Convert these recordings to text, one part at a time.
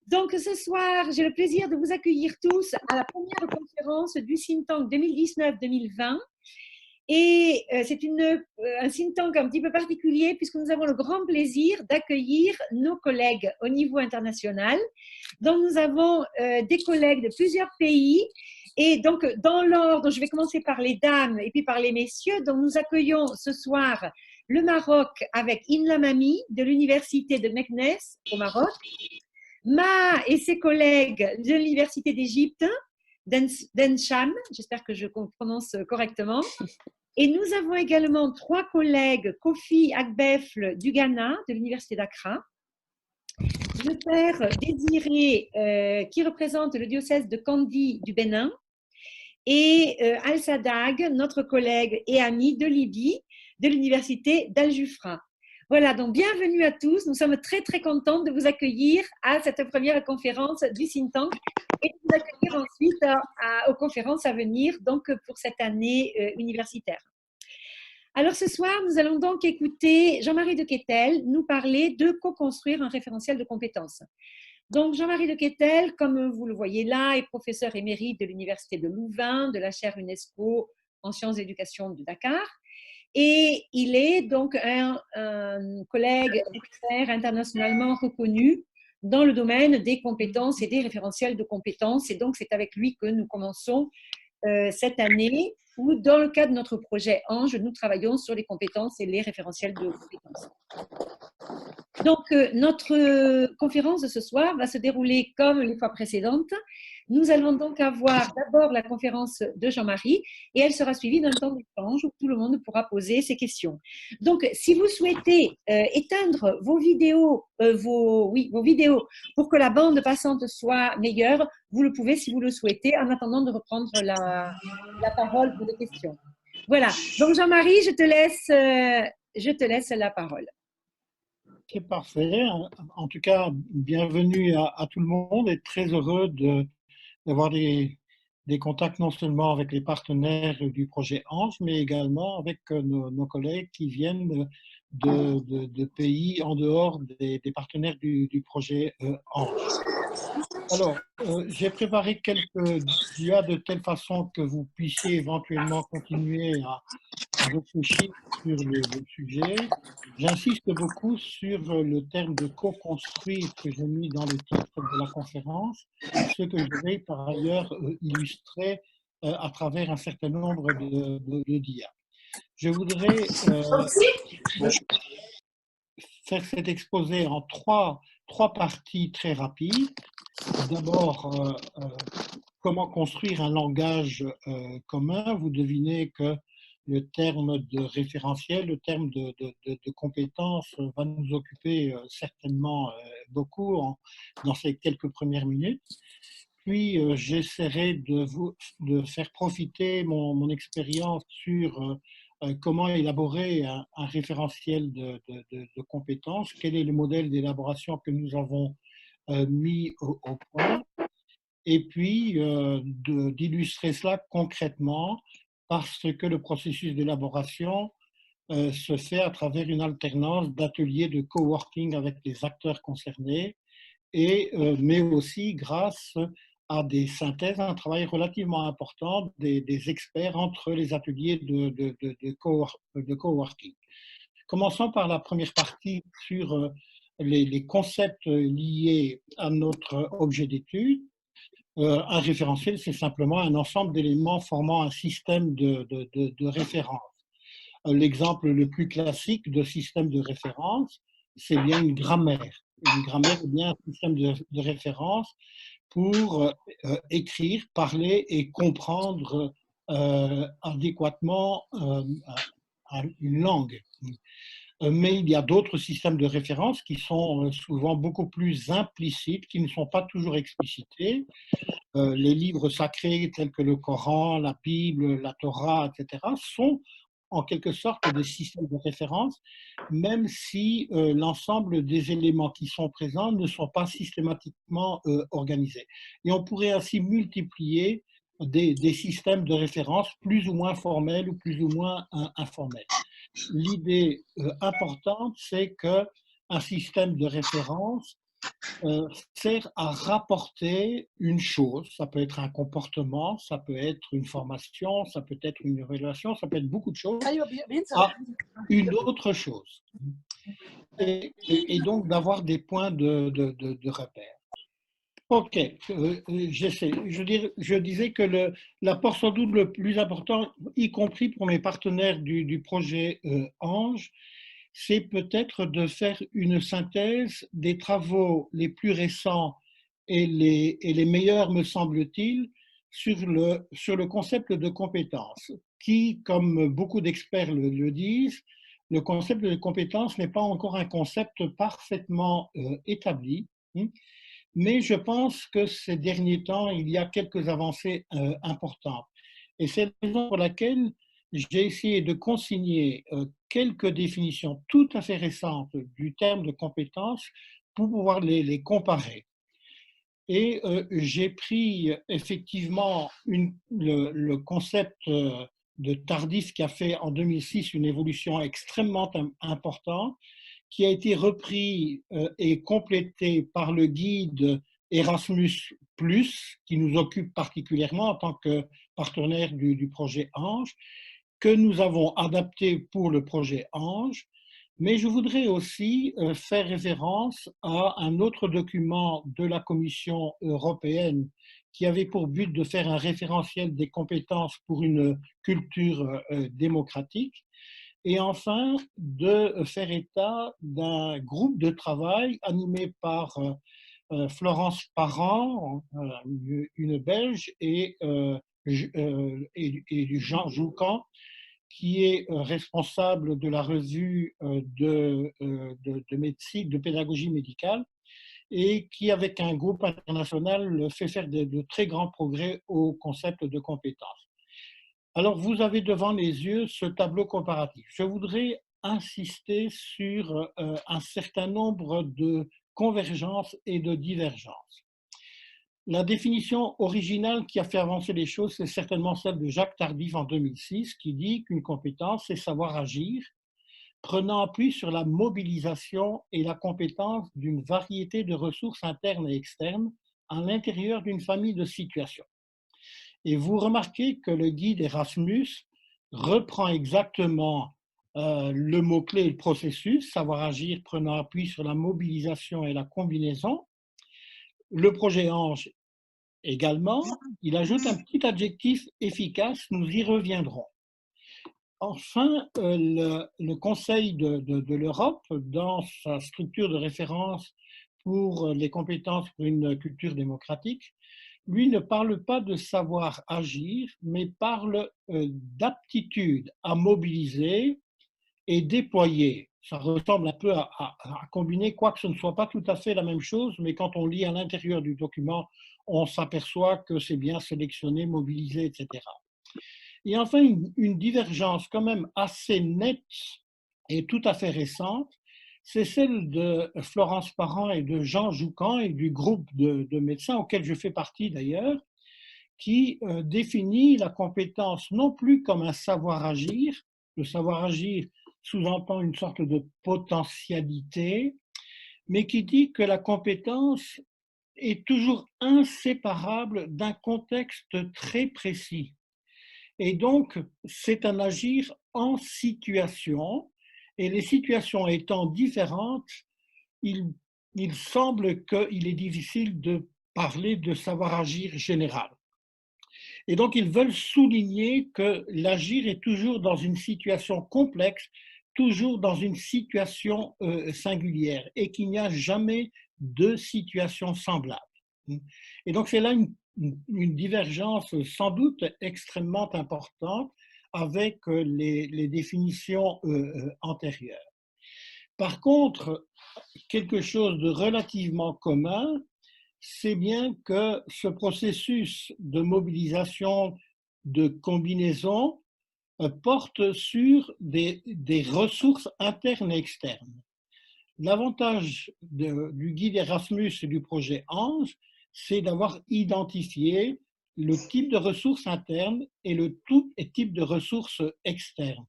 Donc ce soir, j'ai le plaisir de vous accueillir tous à la première conférence du think tank 2019-2020. Et c'est un think tank un petit peu particulier puisque nous avons le grand plaisir d'accueillir nos collègues au niveau international. Donc nous avons des collègues de plusieurs pays. Et donc dans l'ordre, je vais commencer par les dames et puis par les messieurs. Donc nous accueillons ce soir le Maroc avec Inla Mami de l'université de Meknes au Maroc. Ma et ses collègues de l'Université d'Égypte, d'Encham, j'espère que je prononce correctement. Et nous avons également 3 collègues, Kofi Agbefle du Ghana, de l'Université d'Accra, le père Désiré, qui représente le diocèse de Kandi du Bénin, et Al-Sadag, notre collègue et ami de Libye, de l'Université d'Al-Jufra. Voilà, donc bienvenue à tous. Nous sommes très, très contents de vous accueillir à cette première conférence du think tank et de vous accueillir ensuite aux conférences à venir, donc pour cette année universitaire. Alors ce soir, nous allons donc écouter Jean-Marie de Quetel nous parler de co-construire un référentiel de compétences. Donc Jean-Marie de Quetel, comme vous le voyez là, est professeur émérite de l'Université de Louvain, de la chaire UNESCO en sciences d'éducation de Dakar. Et il est donc un collègue expert internationalement reconnu dans le domaine des compétences et des référentiels de compétences. Et donc, c'est avec lui que nous commençons cette année, où dans le cadre de notre projet Ange, nous travaillons sur les compétences et les référentiels de compétences. Donc, notre conférence de ce soir va se dérouler comme les fois précédentes. Nous allons donc avoir d'abord la conférence de Jean-Marie et elle sera suivie d'un temps d'échange où tout le monde pourra poser ses questions. Donc, si vous souhaitez éteindre vos vidéos, vos vidéos pour que la bande passante soit meilleure, vous le pouvez si vous le souhaitez en attendant de reprendre la parole pour des questions. Voilà. Donc, Jean-Marie, je te laisse la parole. C'est parfait. En tout cas, bienvenue à tout le monde et très heureux d'avoir des contacts non seulement avec les partenaires du projet Ange, mais également avec nos collègues qui viennent de pays en dehors des partenaires du projet Ange. Alors, j'ai préparé quelques dias de telle façon que vous puissiez éventuellement continuer à réfléchir sur le sujet. J'insiste beaucoup sur le terme de co-construire que j'ai mis dans le titre de la conférence, ce que je vais par ailleurs illustrer à travers un certain nombre de dias. Je voudrais faire cet exposé en trois parties très rapides. D'abord, comment construire un langage commun. Vous devinez que le terme de référentiel, le terme de compétence va nous occuper certainement beaucoup dans ces quelques premières minutes. Puis, j'essaierai de faire profiter mon expérience sur comment élaborer un référentiel de compétences, quel est le modèle d'élaboration que nous avons mis au point, et puis d'illustrer cela concrètement parce que le processus d'élaboration se fait à travers une alternance d'ateliers de coworking avec les acteurs concernés, mais aussi grâce à des synthèses, un travail relativement important des experts entre les ateliers de coworking. Commençons par la première partie sur les concepts liés à notre objet d'étude. Un référentiel, c'est simplement un ensemble d'éléments formant un système de référence. L'exemple le plus classique de système de référence, c'est bien une grammaire. Une grammaire est bien un système de référence pour écrire, parler et comprendre adéquatement une langue. Mais il y a d'autres systèmes de référence qui sont souvent beaucoup plus implicites, qui ne sont pas toujours explicités. Les livres sacrés tels que le Coran, la Bible, la Torah, etc., sont en quelque sorte des systèmes de référence, même si l'ensemble des éléments qui sont présents ne sont pas systématiquement organisés. Et on pourrait ainsi multiplier des systèmes de référence plus ou moins formels ou plus ou moins informels. L'idée importante, c'est qu'un système de référence sert à rapporter une chose. Ça peut être un comportement, ça peut être une formation, ça peut être une relation, ça peut être beaucoup de choses, à une autre chose. Et donc d'avoir des points de repère. Ok, j'essaie. Je disais que l'apport sans doute le plus important, y compris pour mes partenaires du projet Ange, c'est peut-être de faire une synthèse des travaux les plus récents et les meilleurs, me semble-t-il, sur le concept de compétence, qui, comme beaucoup d'experts le disent, le concept de compétence n'est pas encore un concept parfaitement établi. Mais je pense que ces derniers temps, il y a quelques avancées importantes. Et c'est la raison pour laquelle j'ai essayé de consigner quelques définitions tout à fait récentes du terme de compétence pour pouvoir les comparer. Et j'ai pris effectivement le concept de Tardif qui a fait en 2006 une évolution extrêmement importante, qui a été repris et complété par le guide Erasmus+, qui nous occupe particulièrement en tant que partenaire du projet Ange, que nous avons adapté pour le projet Ange. Mais je voudrais aussi faire référence à un autre document de la Commission européenne qui avait pour but de faire un référentiel des compétences pour une culture démocratique. Et enfin, de faire état d'un groupe de travail animé par Florence Parent, une Belge, et Jean Joucan, qui est responsable de la revue de médecine, de pédagogie médicale, et qui, avec un groupe international, fait faire de très grands progrès au concept de compétences. Alors, vous avez devant les yeux ce tableau comparatif. Je voudrais insister sur un certain nombre de convergences et de divergences. La définition originale qui a fait avancer les choses, c'est certainement celle de Jacques Tardif en 2006, qui dit qu'une compétence, c'est savoir agir, prenant appui sur la mobilisation et la compétence d'une variété de ressources internes et externes à l'intérieur d'une famille de situations. Et vous remarquez que le guide Erasmus reprend exactement le mot-clé, le processus, savoir agir prenant appui sur la mobilisation et la combinaison. Le projet Ange également, il ajoute un petit adjectif efficace, nous y reviendrons. Enfin, le Conseil de l'Europe, dans sa structure de référence pour les compétences pour une culture démocratique, lui ne parle pas de savoir agir, mais parle d'aptitude à mobiliser et déployer. Ça ressemble un peu à combiner, quoique ce ne soit pas tout à fait la même chose, mais quand on lit à l'intérieur du document, on s'aperçoit que c'est bien sélectionné, mobilisé, etc. Et enfin, une divergence quand même assez nette et tout à fait récente, c'est celle de Florence Parent et de Jean Joucan et du groupe de médecins auquel je fais partie d'ailleurs, qui définit la compétence non plus comme un savoir agir. Le savoir agir sous-entend une sorte de potentialité, mais qui dit que la compétence est toujours inséparable d'un contexte très précis. Et donc, c'est un agir en situation, et les situations étant différentes, il, il semble qu'il est difficile de parler de savoir-agir général. Et donc, ils veulent souligner que l'agir est toujours dans une situation complexe, toujours dans une situation singulière, et qu'il n'y a jamais de situation semblable. Et donc, c'est là une divergence sans doute extrêmement importante avec les définitions antérieures. Par contre, quelque chose de relativement commun, c'est bien que ce processus de mobilisation, de combinaison, porte sur des ressources internes et externes. L'avantage du guide Erasmus et du projet Ange, c'est d'avoir identifié le type de ressources internes et le type de ressources externes.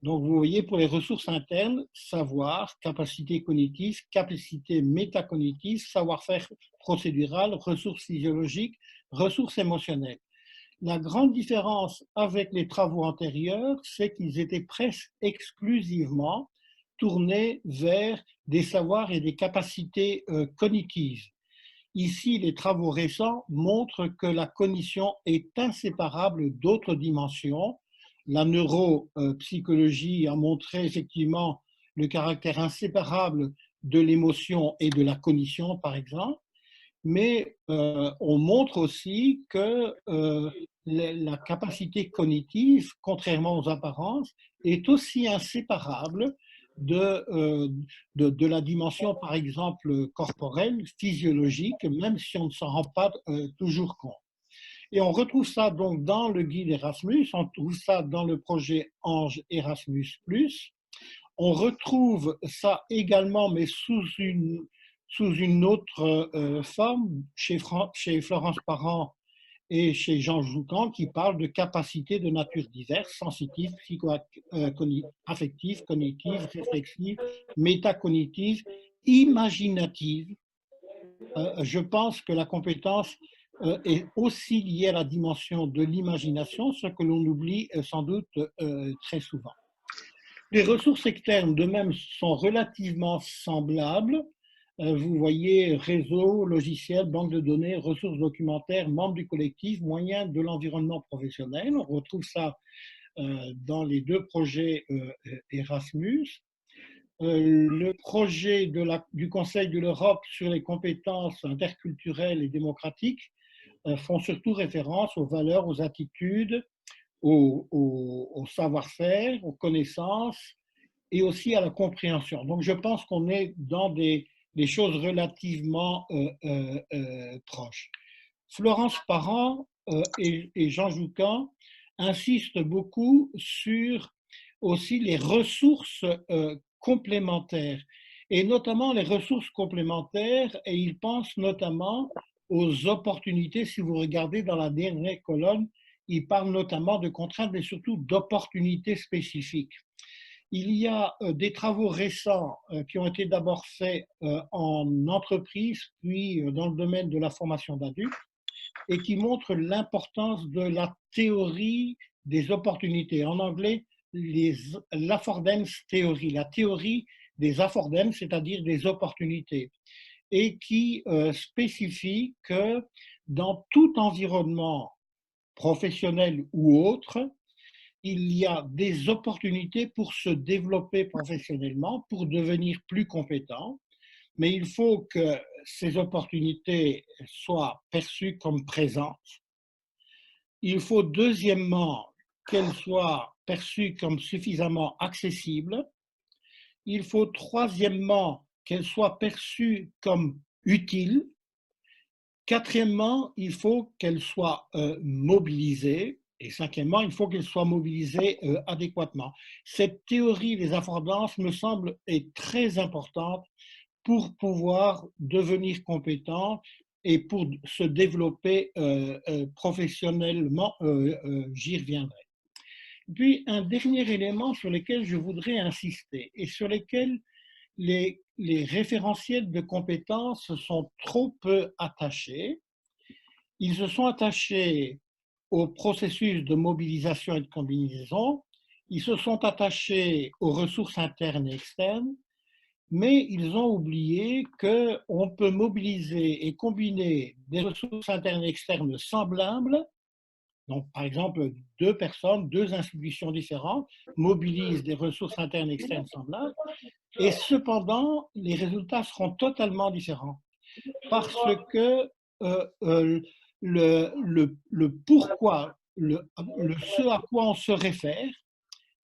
Donc, vous voyez, pour les ressources internes, savoir, capacité cognitive, capacité métacognitive, savoir-faire procédural, ressources physiologiques, ressources émotionnelles. La grande différence avec les travaux antérieurs, c'est qu'ils étaient presque exclusivement tournés vers des savoirs et des capacités cognitives. Ici, les travaux récents montrent que la cognition est inséparable d'autres dimensions. La neuropsychologie a montré effectivement le caractère inséparable de l'émotion et de la cognition, par exemple, mais on montre aussi que la capacité cognitive, contrairement aux apparences, est aussi inséparable de la dimension, par exemple, corporelle, physiologique, même si on ne s'en rend pas toujours compte. Et on retrouve ça donc dans le guide Erasmus, on trouve ça dans le projet Ange Erasmus+. On retrouve ça également, mais sous une autre forme, chez Florence Parent et chez Jean Joucan, qui parlent de capacités de nature diverse, sensitives, affectives, cognitives, réflexives, métacognitives, imaginatives. Je pense que la compétence est aussi liée à la dimension de l'imagination, ce que l'on oublie sans doute très souvent. Les ressources externes, de même, sont relativement semblables. Vous voyez réseau, logiciel, banque de données, ressources documentaires, membres du collectif, moyens de l'environnement professionnel. On retrouve ça dans les deux projets Erasmus. Le projet du Conseil de l'Europe sur les compétences interculturelles et démocratiques font surtout référence aux valeurs, aux attitudes, au savoir-faire, aux connaissances et aussi à la compréhension. Donc, je pense qu'on est dans des choses relativement proches. Florence Parent et Jean Joucan insistent beaucoup sur aussi les ressources complémentaires, et notamment les ressources complémentaires, et ils pensent notamment aux opportunités. Si vous regardez dans la dernière colonne, ils parlent notamment de contraintes, mais surtout d'opportunités spécifiques. Il y a des travaux récents qui ont été d'abord faits en entreprise, puis dans le domaine de la formation d'adultes, et qui montrent l'importance de la théorie des opportunités. En anglais, l'affordance theory, la théorie des affordances, c'est-à-dire des opportunités, et qui spécifie que dans tout environnement professionnel ou autre, il y a des opportunités pour se développer professionnellement, pour devenir plus compétent, mais il faut que ces opportunités soient perçues comme présentes. Il faut deuxièmement qu'elles soient perçues comme suffisamment accessibles. Il faut troisièmement qu'elles soient perçues comme utiles. Quatrièmement, il faut qu'elles soient mobilisées. Et cinquièmement, il faut qu'elles soient mobilisées adéquatement. Cette théorie des affordances me semble est très importante pour pouvoir devenir compétent et pour se développer professionnellement, j'y reviendrai. Puis un dernier élément sur lequel je voudrais insister et sur lequel les référentiels de compétences sont trop peu attachés. Ils se sont attachés au processus de mobilisation et de combinaison, ils se sont attachés aux ressources internes et externes, mais ils ont oublié qu'on peut mobiliser et combiner des ressources internes et externes semblables. Donc, par exemple, deux personnes, deux institutions différentes mobilisent des ressources internes et externes semblables, et cependant, les résultats seront totalement différents. Parce que le pourquoi, ce à quoi on se réfère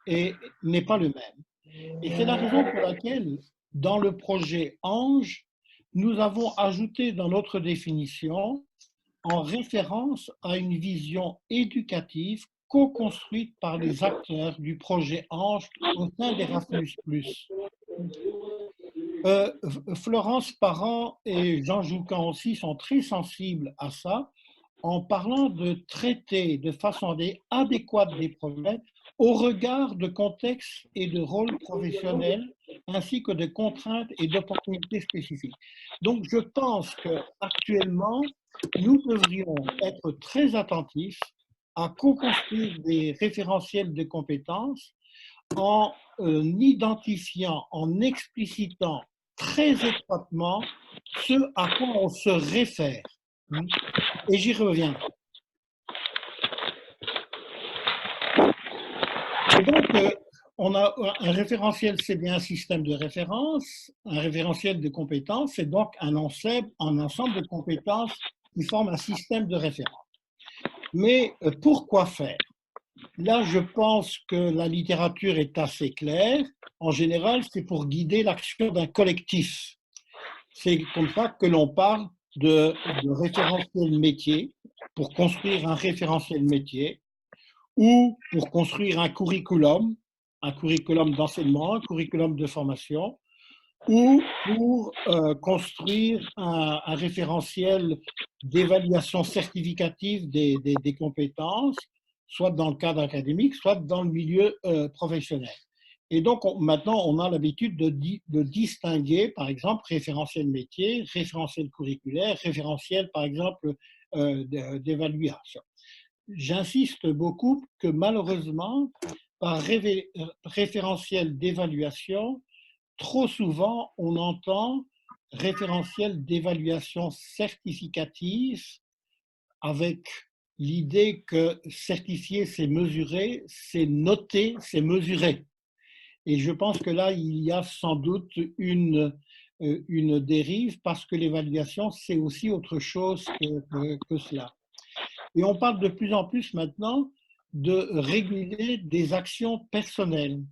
n'est pas le même. Et c'est la raison pour laquelle, dans le projet Ange, nous avons ajouté dans notre définition, en référence à une vision éducative co-construite par les acteurs du projet Ange au sein d'Erasmus+. Florence Parent et Jean Joucan aussi sont très sensibles à ça, en parlant de traiter de façon adéquate des problèmes au regard de contextes et de rôles professionnels, ainsi que de contraintes et d'opportunités spécifiques. Donc, je pense qu'actuellement, nous devrions être très attentifs à co-construire des référentiels de compétences en identifiant, en explicitant très étroitement ce à quoi on se réfère. Et j'y reviens. Et donc, on a un référentiel, c'est bien un système de référence, un référentiel de compétences, c'est donc un ensemble de compétences qui forment un système de référence. Mais pourquoi faire? Là, je pense que la littérature est assez claire. En général, c'est pour guider l'action d'un collectif. C'est comme ça que l'on parle de référentiel métier, pour construire un référentiel métier, ou pour construire un curriculum d'enseignement, un curriculum de formation, ou pour construire un référentiel d'évaluation certificative des compétences, soit dans le cadre académique, soit dans le milieu professionnel. Et donc, maintenant, on a l'habitude de distinguer, par exemple, référentiel métier, référentiel curriculaire, référentiel, par exemple, d'évaluation. J'insiste beaucoup que malheureusement, par référentiel d'évaluation, trop souvent, on entend référentiel d'évaluation certificative avec l'idée que certifier, c'est mesurer, c'est noter, c'est mesurer. Et je pense que là, il y a sans doute une dérive parce que l'évaluation, c'est aussi autre chose que cela. Et on parle de plus en plus maintenant de réguler des actions personnelles.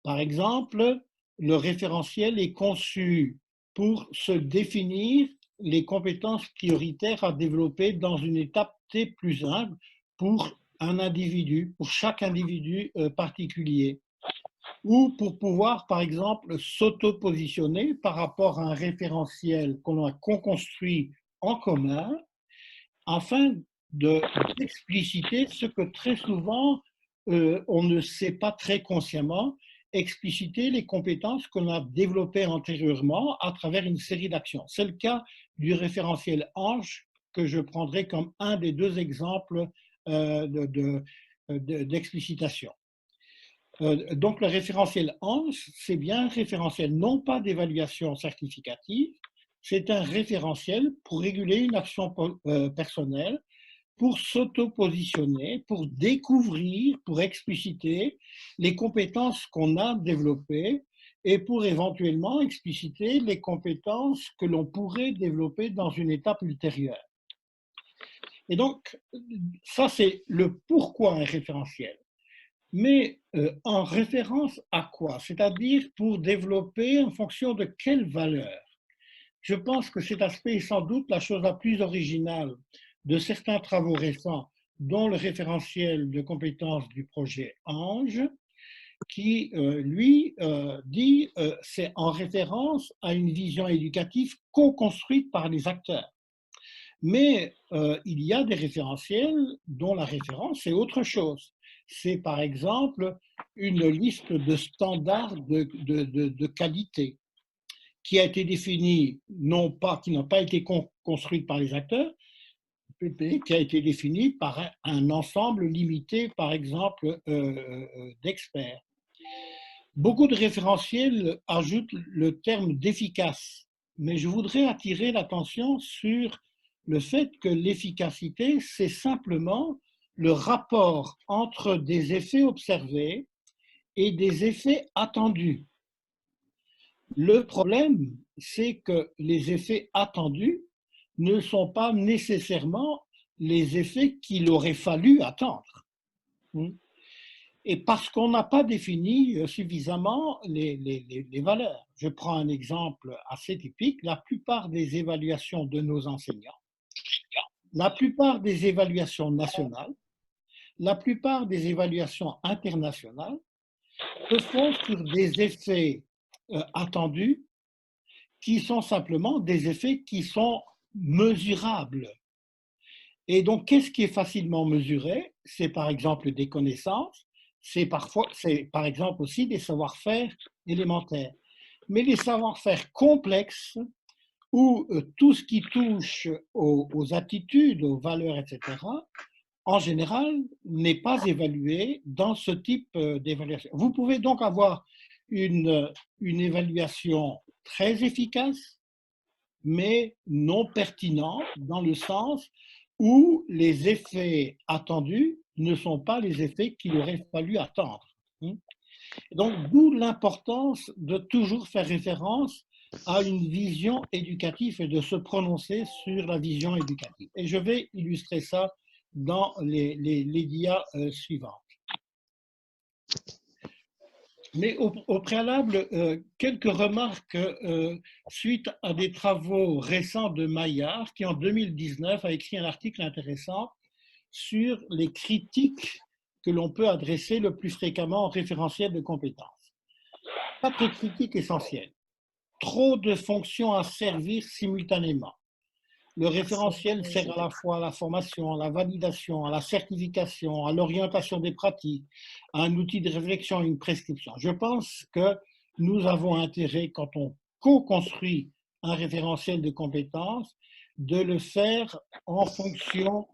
Par exemple, le référentiel est conçu pour se définir les compétences prioritaires à développer dans une étape T plus 1 pour un individu, pour chaque individu particulier. Ou pour pouvoir, par exemple, s'auto-positionner par rapport à un référentiel qu'on a construit en commun afin d'expliciter ce que très souvent on ne sait pas très consciemment, expliciter les compétences qu'on a développées antérieurement à travers une série d'actions. C'est le cas du référentiel ANGE que je prendrai comme un des deux exemples d'explicitation. Donc le référentiel ANGE, c'est bien un référentiel non pas d'évaluation certificative, c'est un référentiel pour réguler une action personnelle, pour s'auto-positionner, pour découvrir, pour expliciter les compétences qu'on a développées et pour éventuellement expliciter les compétences que l'on pourrait développer dans une étape ultérieure. Et donc, ça c'est le pourquoi un référentiel. Mais en référence à quoi? C'est-à-dire pour développer en fonction de quelle valeur? Je pense que cet aspect est sans doute la chose la plus originale de certains travaux récents, dont le référentiel de compétences du projet ANGE, qui, lui, dit c'est en référence à une vision éducative co-construite par les acteurs. Mais il y a des référentiels dont la référence est autre chose. C'est par exemple une liste de standards de qualité qui a été définie, non pas, qui n'a pas été construite par les acteurs, qui a été définie par un ensemble limité, par exemple, d'experts. Beaucoup de référentiels ajoutent le terme d'efficace, mais je voudrais attirer l'attention sur le fait que l'efficacité, c'est simplement le rapport entre des effets observés et des effets attendus. Le problème, c'est que les effets attendus ne sont pas nécessairement les effets qu'il aurait fallu attendre. Et parce qu'on n'a pas défini suffisamment les valeurs. Je prends un exemple assez typique. La plupart des évaluations de nos enseignants, la plupart des évaluations nationales, la plupart des évaluations internationales se font sur des effets attendus qui sont simplement des effets qui sont mesurables. Et donc, qu'est-ce qui est facilement mesuré? C'est par exemple des connaissances, c'est par exemple aussi des savoir-faire élémentaires. Mais les savoir-faire complexes, où tout ce qui touche aux attitudes, aux valeurs, etc., en général, n'est pas évalué dans ce type d'évaluation. Vous pouvez donc avoir une évaluation très efficace, mais non pertinente dans le sens où les effets attendus ne sont pas les effets qu'il aurait fallu attendre. Donc, d'où l'importance de toujours faire référence à une vision éducative et de se prononcer sur la vision éducative. Et je vais illustrer ça dans les dias suivantes. Mais au préalable, quelques remarques suite à des travaux récents de Maillard, qui en 2019 a écrit un article intéressant sur les critiques que l'on peut adresser le plus fréquemment en référentiel de compétences. 4 critiques essentielles. Trop de fonctions à servir simultanément. Le référentiel sert à la fois à la formation, à la validation, à la certification, à l'orientation des pratiques, à un outil de réflexion, à une prescription. Je pense que nous avons intérêt, quand on co-construit un référentiel de compétences, de le faire en fonction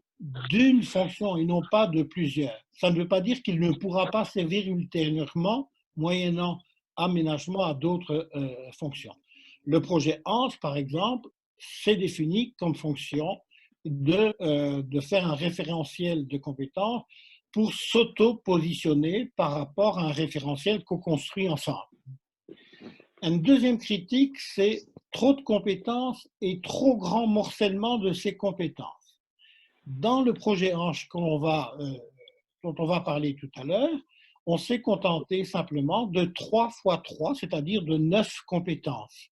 d'une fonction et non pas de plusieurs. Ça ne veut pas dire qu'il ne pourra pas servir ultérieurement, moyennant aménagement à d'autres fonctions. Le projet ANS, par exemple, c'est défini comme fonction de faire un référentiel de compétences pour s'auto-positionner par rapport à un référentiel co-construit ensemble. Une deuxième critique, c'est trop de compétences et trop grand morcellement de ces compétences. Dans le projet ANCHE dont on va parler tout à l'heure, on s'est contenté simplement de 3 x 3, c'est-à-dire de 9 compétences.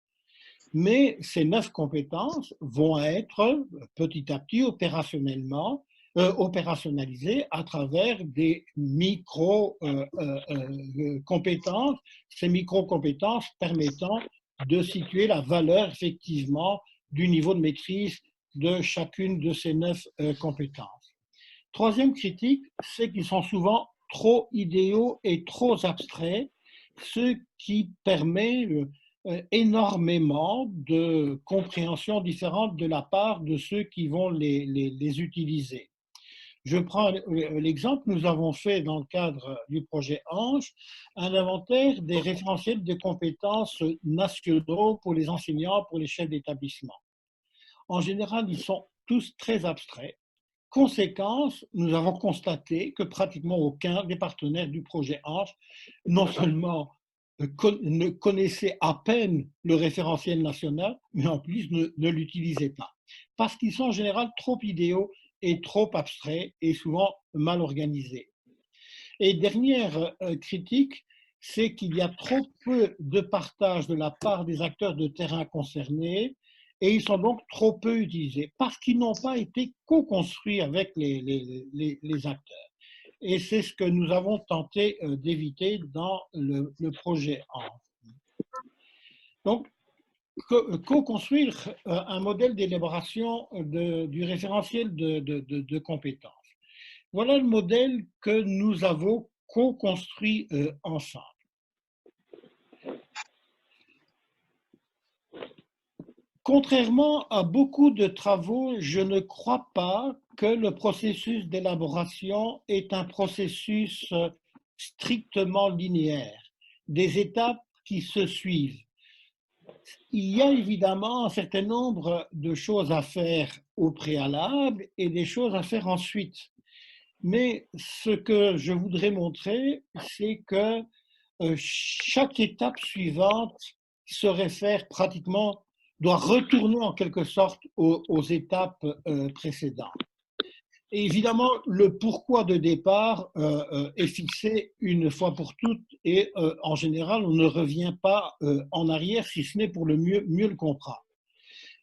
Mais ces 9 compétences vont être petit à petit opérationnalisées à travers des micro-compétences, ces micro-compétences permettant de situer la valeur effectivement du niveau de maîtrise de chacune de ces 9 compétences. Troisième critique, c'est qu'ils sont souvent trop idéaux et trop abstraits, ce qui permet énormément de compréhension différente de la part de ceux qui vont les utiliser. Je prends l'exemple, nous avons fait dans le cadre du projet ANGE un inventaire des référentiels de compétences nationaux pour les enseignants, pour les chefs d'établissement. En général, ils sont tous très abstraits. Conséquence, nous avons constaté que pratiquement aucun des partenaires du projet ANGE, non seulement ne connaissait à peine le référentiel national, mais en plus ne l'utilisait pas. Parce qu'ils sont en général trop idéaux et trop abstraits et souvent mal organisés. Et dernière critique, c'est qu'il y a trop peu de partage de la part des acteurs de terrain concernés et ils sont donc trop peu utilisés parce qu'ils n'ont pas été co-construits avec les acteurs. Et c'est ce que nous avons tenté d'éviter dans le projet ANGE. Donc, co-construire un modèle d'élaboration du référentiel de compétences. Voilà le modèle que nous avons co-construit ensemble. Contrairement à beaucoup de travaux, je ne crois pas que le processus d'élaboration est un processus strictement linéaire, des étapes qui se suivent. Il y a évidemment un certain nombre de choses à faire au préalable et des choses à faire ensuite. Mais ce que je voudrais montrer, c'est que chaque étape suivante se réfère pratiquement, doit retourner en quelque sorte aux étapes précédentes. Et évidemment, le pourquoi de départ est fixé une fois pour toutes et en général, on ne revient pas en arrière si ce n'est pour le mieux le comprendre.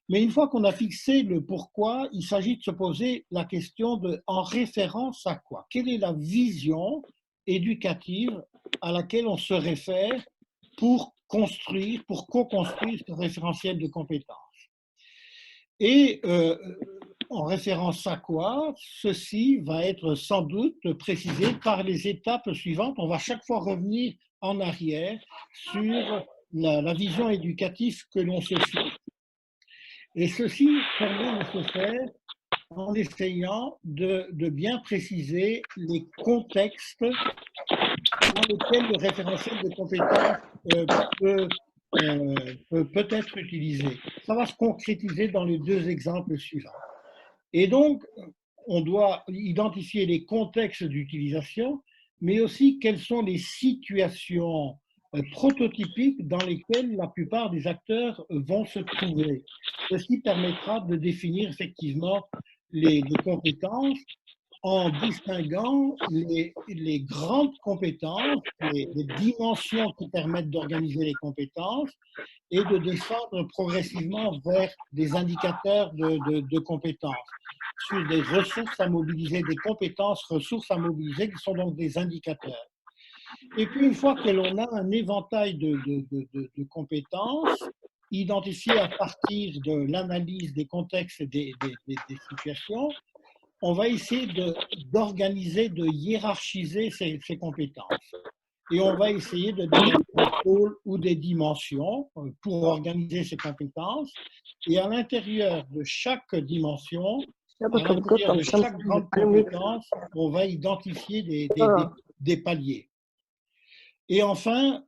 Mais une fois qu'on a fixé le pourquoi, il s'agit de se poser la question de en référence à quoi? Quelle est la vision éducative à laquelle on se réfère pour construire, pour co-construire ce référentiel de compétences? Et En référence à quoi? Ceci va être sans doute précisé par les étapes suivantes. On va chaque fois revenir en arrière sur la vision éducative que l'on se fait. Et ceci semble nécessaire en essayant de bien préciser les contextes dans lesquels le référentiel de compétences peut être utilisé. Ça va se concrétiser dans les deux exemples suivants. Et donc, on doit identifier les contextes d'utilisation, mais aussi quelles sont les situations prototypiques dans lesquelles la plupart des acteurs vont se trouver. Ceci permettra de définir effectivement les compétences en distinguant les grandes compétences, les dimensions qui permettent d'organiser les compétences et de descendre progressivement vers des indicateurs de compétences, sur des ressources à mobiliser, des compétences, ressources à mobiliser, qui sont donc des indicateurs. Et puis, une fois que l'on a un éventail de compétences, identifiées à partir de l'analyse des contextes et des situations, on va essayer d'organiser, de hiérarchiser ces compétences. Et on va essayer de donner des pôles ou des dimensions pour organiser ces compétences. Et à l'intérieur de chaque dimension, à l'intérieur de chaque grande compétence, on va identifier des paliers. Et enfin,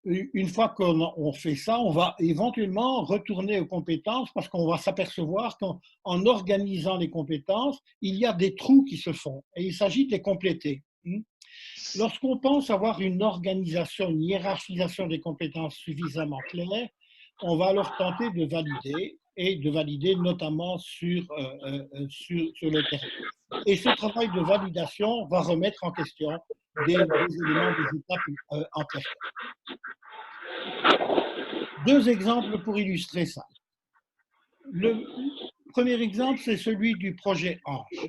une fois qu'on fait ça, on va éventuellement retourner aux compétences parce qu'on va s'apercevoir qu'en organisant les compétences, il y a des trous qui se font et il s'agit de les compléter. Lorsqu'on pense avoir une organisation, une hiérarchisation des compétences suffisamment claire, on va alors tenter de valider et de valider notamment sur le terrain. Et ce travail de validation va remettre en question des éléments, des étapes antérieures. Deux exemples pour illustrer ça. Le premier exemple, c'est celui du projet Ange.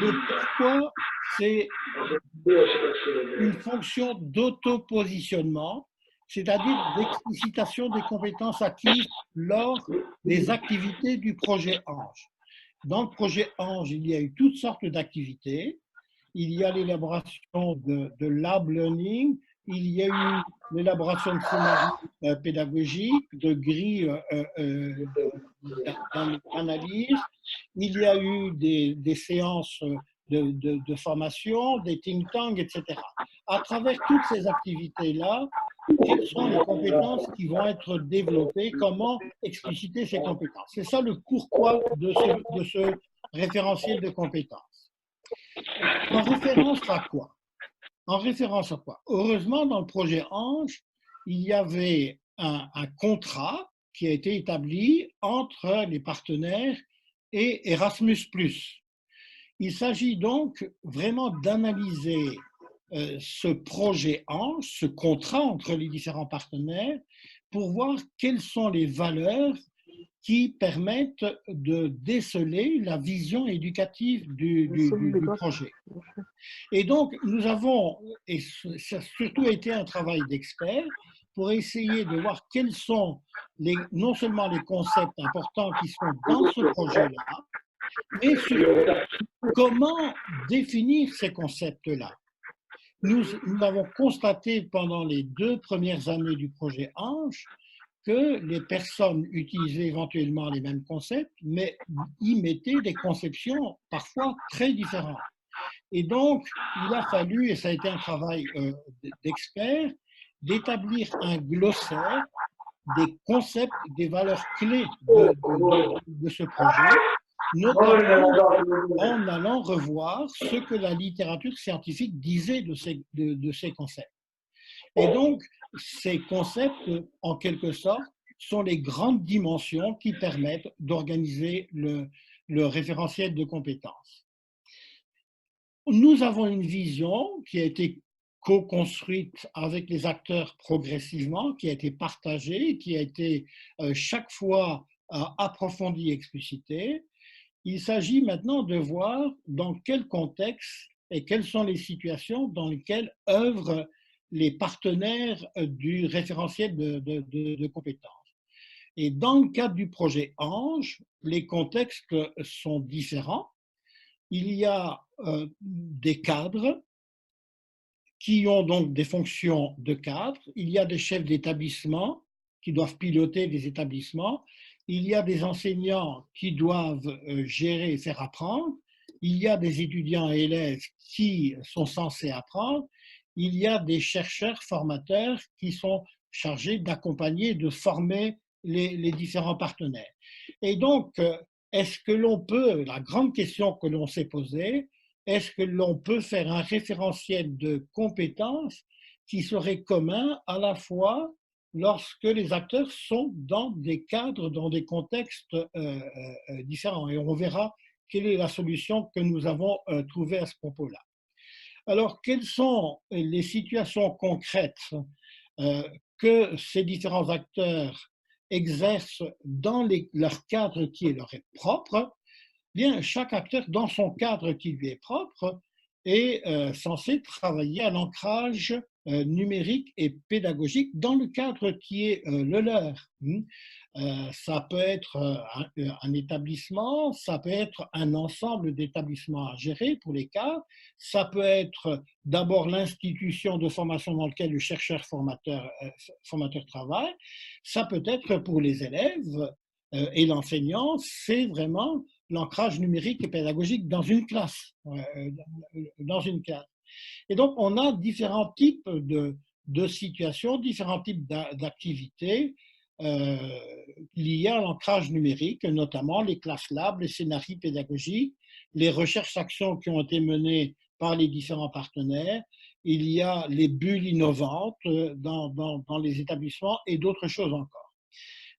Le pourquoi, c'est une fonction d'auto-positionnement, c'est-à-dire d'explicitation des compétences acquises lors des activités du projet Ange. Dans le projet Ange, il y a eu toutes sortes d'activités. Il y a l'élaboration de lab learning, il y a eu l'élaboration de scénarios pédagogiques, de grilles d'analyse, il y a eu des séances de formation, des think tanks, etc. À travers toutes ces activités-là, quelles sont les compétences qui vont être développées, comment expliciter ces compétences. C'est ça le pourquoi de ce référentiel de compétences. En référence à quoi? En référence à quoi? Heureusement, dans le projet Ange, il y avait un contrat qui a été établi entre les partenaires et Erasmus+. Il s'agit donc vraiment d'analyser ce projet Ange, ce contrat entre les différents partenaires, pour voir quelles sont les valeurs qui permettent de déceler la vision éducative du projet. Et donc, nous avons, et ça a surtout été un travail d'experts, pour essayer de voir quels sont non seulement les concepts importants qui sont dans ce projet-là, mais surtout comment définir ces concepts-là. Nous avons constaté pendant les 2 premières années du projet Ange que les personnes utilisaient éventuellement les mêmes concepts, mais y mettaient des conceptions parfois très différentes. Et donc, il a fallu, et ça a été un travail d'experts, d'établir un glossaire des concepts, des valeurs clés de ce projet, notamment en allant revoir ce que la littérature scientifique disait de ces concepts. Et donc, ces concepts, en quelque sorte, sont les grandes dimensions qui permettent d'organiser le référentiel de compétences. Nous avons une vision qui a été co-construite avec les acteurs progressivement, qui a été partagée, qui a été chaque fois approfondie et explicitée. Il s'agit maintenant de voir dans quel contexte et quelles sont les situations dans lesquelles œuvrent les partenaires du référentiel de compétences. Et dans le cadre du projet Ange, les contextes sont différents. Il y a des cadres qui ont donc des fonctions de cadre. Il y a des chefs d'établissement qui doivent piloter des établissements. Il y a des enseignants qui doivent gérer et faire apprendre. Il y a des étudiants et élèves qui sont censés apprendre. Il y a des chercheurs, formateurs qui sont chargés d'accompagner, de former les différents partenaires. Et donc, est-ce que l'on peut, la grande question que l'on s'est posée, est-ce que l'on peut faire un référentiel de compétences qui serait commun à la fois lorsque les acteurs sont dans des cadres, dans des contextes différents. Et on verra quelle est la solution que nous avons trouvée à ce propos-là. Alors, quelles sont les situations concrètes que ces différents acteurs exercent dans leur cadre qui leur est propre? Bien, chaque acteur, dans son cadre qui lui est propre, est censé travailler à l'ancrage numérique et pédagogique dans le cadre qui est le leur. Ça peut être un établissement, ça peut être un ensemble d'établissements à gérer pour les cas, ça peut être d'abord l'institution de formation dans laquelle le chercheur formateur travaille, ça peut être pour les élèves et l'enseignant, c'est vraiment l'ancrage numérique et pédagogique dans une classe. Dans une classe. Et donc, on a différents types de situations, différents types d'activités liées à l'ancrage numérique, notamment les classes labs, les scénarios pédagogiques, les recherches-actions qui ont été menées par les différents partenaires. Il y a les bulles innovantes dans les établissements et d'autres choses encore.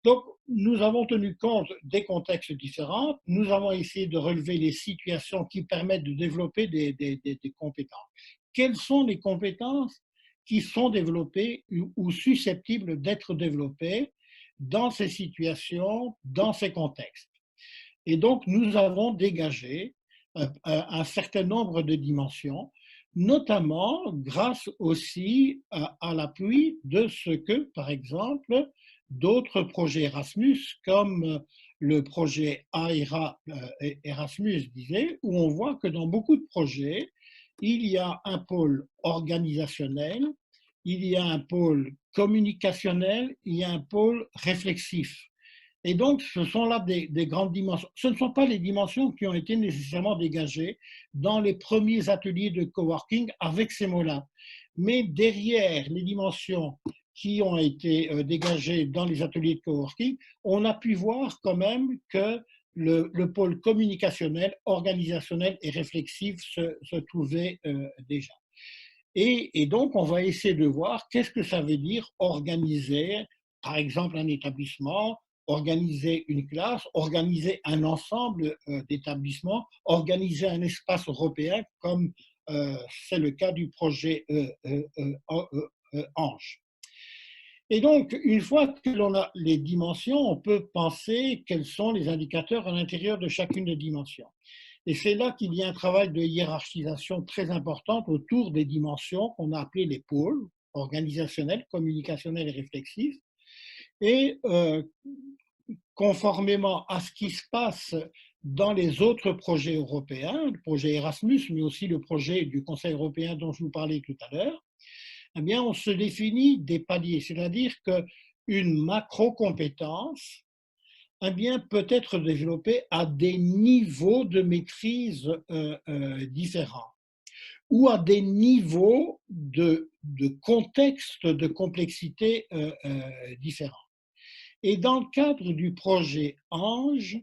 Donc, nous avons tenu compte des contextes différents, nous avons essayé de relever les situations qui permettent de développer des compétences. Quelles sont les compétences qui sont développées ou susceptibles d'être développées dans ces situations, dans ces contextes? Et donc, nous avons dégagé un certain nombre de dimensions, notamment grâce aussi à l'appui de ce que, par exemple, d'autres projets Erasmus, comme le projet AERA Erasmus disait, où on voit que dans beaucoup de projets, il y a un pôle organisationnel, il y a un pôle communicationnel, il y a un pôle réflexif. Et donc, ce sont là des grandes dimensions. Ce ne sont pas les dimensions qui ont été nécessairement dégagées dans les premiers ateliers de coworking avec ces mots-là. Mais derrière les dimensions qui ont été dégagées dans les ateliers de coworking, on a pu voir quand même que le pôle communicationnel, organisationnel et réflexif se trouvait déjà. Et donc, on va essayer de voir qu'est-ce que ça veut dire organiser, par exemple, un établissement, organiser une classe, organiser un ensemble d'établissements, organiser un espace européen comme c'est le cas du projet Ange. Et donc, une fois que l'on a les dimensions, on peut penser quels sont les indicateurs à l'intérieur de chacune des dimensions. Et c'est là qu'il y a un travail de hiérarchisation très important autour des dimensions qu'on a appelées les pôles, organisationnels, communicationnels et réflexifs. Et conformément à ce qui se passe dans les autres projets européens, le projet Erasmus, mais aussi le projet du Conseil européen dont je vous parlais tout à l'heure, eh bien, on se définit des paliers, c'est-à-dire qu'une macro-compétence eh bien, peut être développée à des niveaux de maîtrise différents ou à des niveaux de contexte de complexité différents. Et dans le cadre du projet Ange,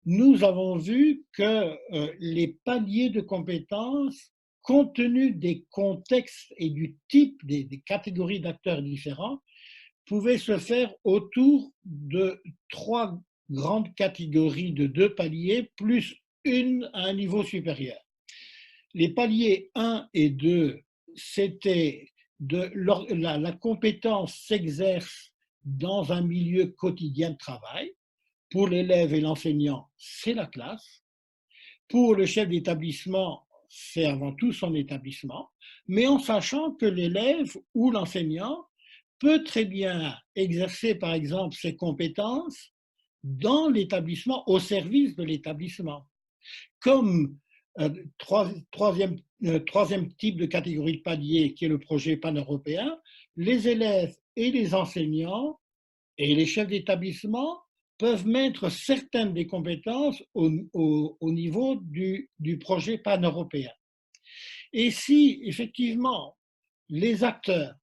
nous avons vu que les paliers de compétences, compte tenu des contextes et du type des catégories d'acteurs différents, pouvaient se faire autour de 3 grandes catégories de 2 paliers, plus une à un niveau supérieur. Les paliers 1 et 2, c'était la compétence s'exerce dans un milieu quotidien de travail. Pour l'élève et l'enseignant, c'est la classe. Pour le chef d'établissement, c'est avant tout son établissement, mais en sachant que l'élève ou l'enseignant peut très bien exercer, par exemple, ses compétences dans l'établissement, au service de l'établissement. Comme troisième type de catégorie de palier, qui est le projet pan-européen, les élèves et les enseignants et les chefs d'établissement peuvent mettre certaines des compétences au niveau du projet pan-européen. Et si effectivement les acteurs,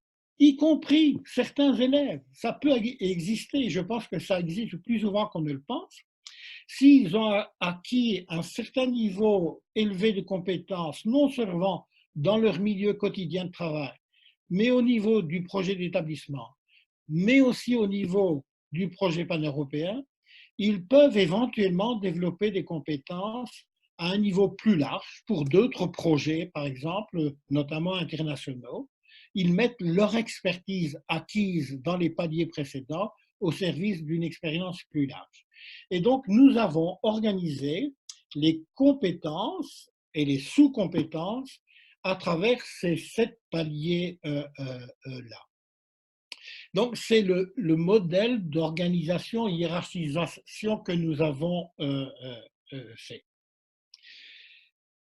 y compris certains élèves, ça peut exister, je pense que ça existe plus souvent qu'on ne le pense, s'ils ont acquis un certain niveau élevé de compétences, non seulement dans leur milieu quotidien de travail, mais au niveau du projet d'établissement, mais aussi au niveau du projet pan-européen, ils peuvent éventuellement développer des compétences à un niveau plus large pour d'autres projets, par exemple, notamment internationaux. Ils mettent leur expertise acquise dans les paliers précédents au service d'une expérience plus large. Et donc, nous avons organisé les compétences et les sous-compétences à travers ces 7 paliers-là. Donc, c'est le modèle d'organisation et hiérarchisation que nous avons fait.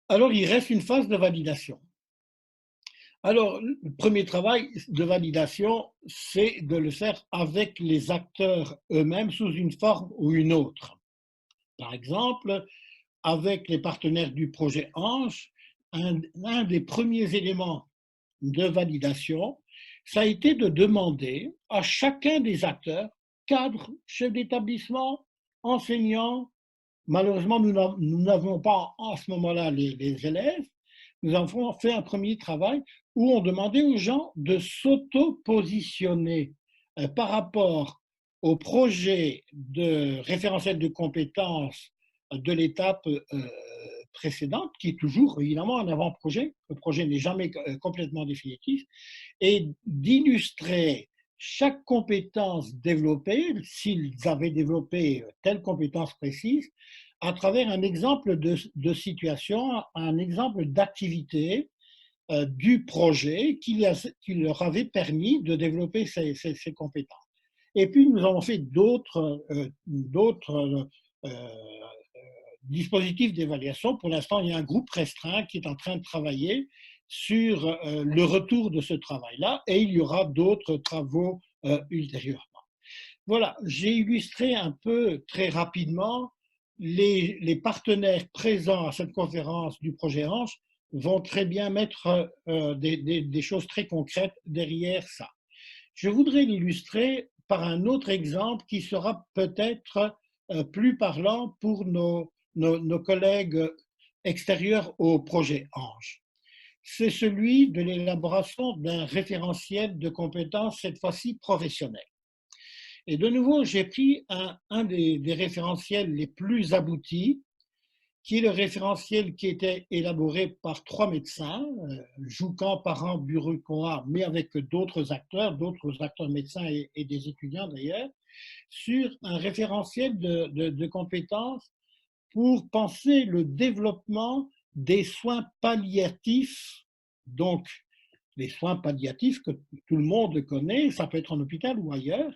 Alors, il reste une phase de validation. Alors, le premier travail de validation, c'est de le faire avec les acteurs eux-mêmes sous une forme ou une autre. Par exemple, avec les partenaires du projet Ange, un des premiers éléments de validation, ça a été de demander à chacun des acteurs, cadres, chefs d'établissement, enseignants, malheureusement nous n'avons pas en ce moment-là les élèves, nous avons fait un premier travail où on demandait aux gens de s'auto-positionner par rapport au projet de référentiel de compétences de l'étape précédente, qui est toujours évidemment un avant-projet, le projet n'est jamais complètement définitif, et d'illustrer chaque compétence développée, s'ils avaient développé telle compétence précise, à travers un exemple de situation, un exemple d'activité du projet qui leur avait permis de développer ces compétences. Et puis, nous avons fait d'autres dispositifs d'évaluation. Pour l'instant, il y a un groupe restreint qui est en train de travailler sur le retour de ce travail-là, et il y aura d'autres travaux ultérieurement. Voilà, j'ai illustré un peu très rapidement les partenaires présents à cette conférence du projet Ange vont très bien mettre des choses très concrètes derrière ça. Je voudrais l'illustrer par un autre exemple qui sera peut-être plus parlant pour nos collègues extérieurs au projet Ange. C'est celui de l'élaboration d'un référentiel de compétences, cette fois-ci professionnelles. Et de nouveau, j'ai pris un des référentiels les plus aboutis, qui est le référentiel qui était élaboré par 3 médecins, Joucan, Parent, Burucoa, mais avec d'autres acteurs médecins et des étudiants d'ailleurs, sur un référentiel de compétences pour penser le développement des soins palliatifs. Donc, les soins palliatifs que tout le monde connaît, ça peut être en hôpital ou ailleurs,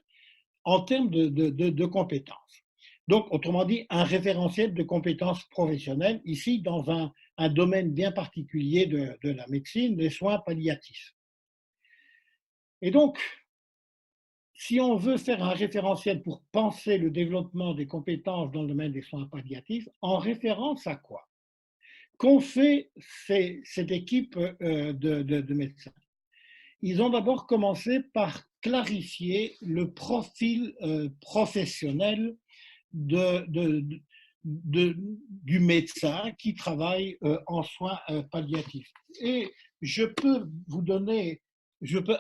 en termes de compétences. Donc, autrement dit, un référentiel de compétences professionnelles, ici dans un domaine bien particulier de la médecine, les soins palliatifs. Et donc, si on veut faire un référentiel pour penser le développement des compétences dans le domaine des soins palliatifs, en référence à quoi? Qu'ont fait cette équipe de médecins? Ils ont d'abord commencé par clarifier le profil professionnel du médecin qui travaille en soins palliatifs. Et je peux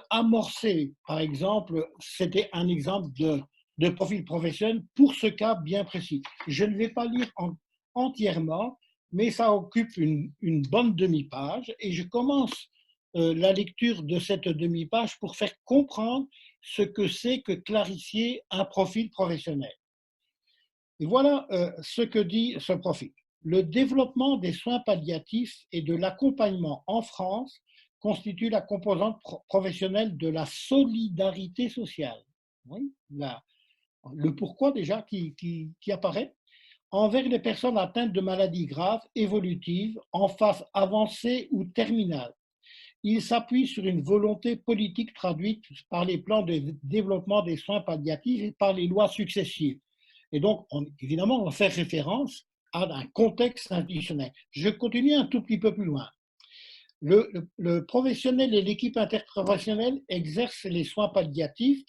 amorcer, par exemple, c'était un exemple de profil professionnel pour ce cas bien précis. Je ne vais pas lire entièrement, mais ça occupe une bonne demi-page et je commence la lecture de cette demi-page pour faire comprendre ce que c'est que clarifier un profil professionnel. Et voilà ce que dit ce profil. Le développement des soins palliatifs et de l'accompagnement en France constitue la composante professionnelle de la solidarité sociale. Oui, le pourquoi déjà qui apparaît envers les personnes atteintes de maladies graves, évolutives, en phase avancée ou terminale. Il s'appuie sur une volonté politique traduite par les plans de développement des soins palliatifs et par les lois successives. Et donc, évidemment, on va faire référence à un contexte institutionnel. Je continue un tout petit peu plus loin. Le professionnel et l'équipe interprofessionnelle exercent les soins palliatifs,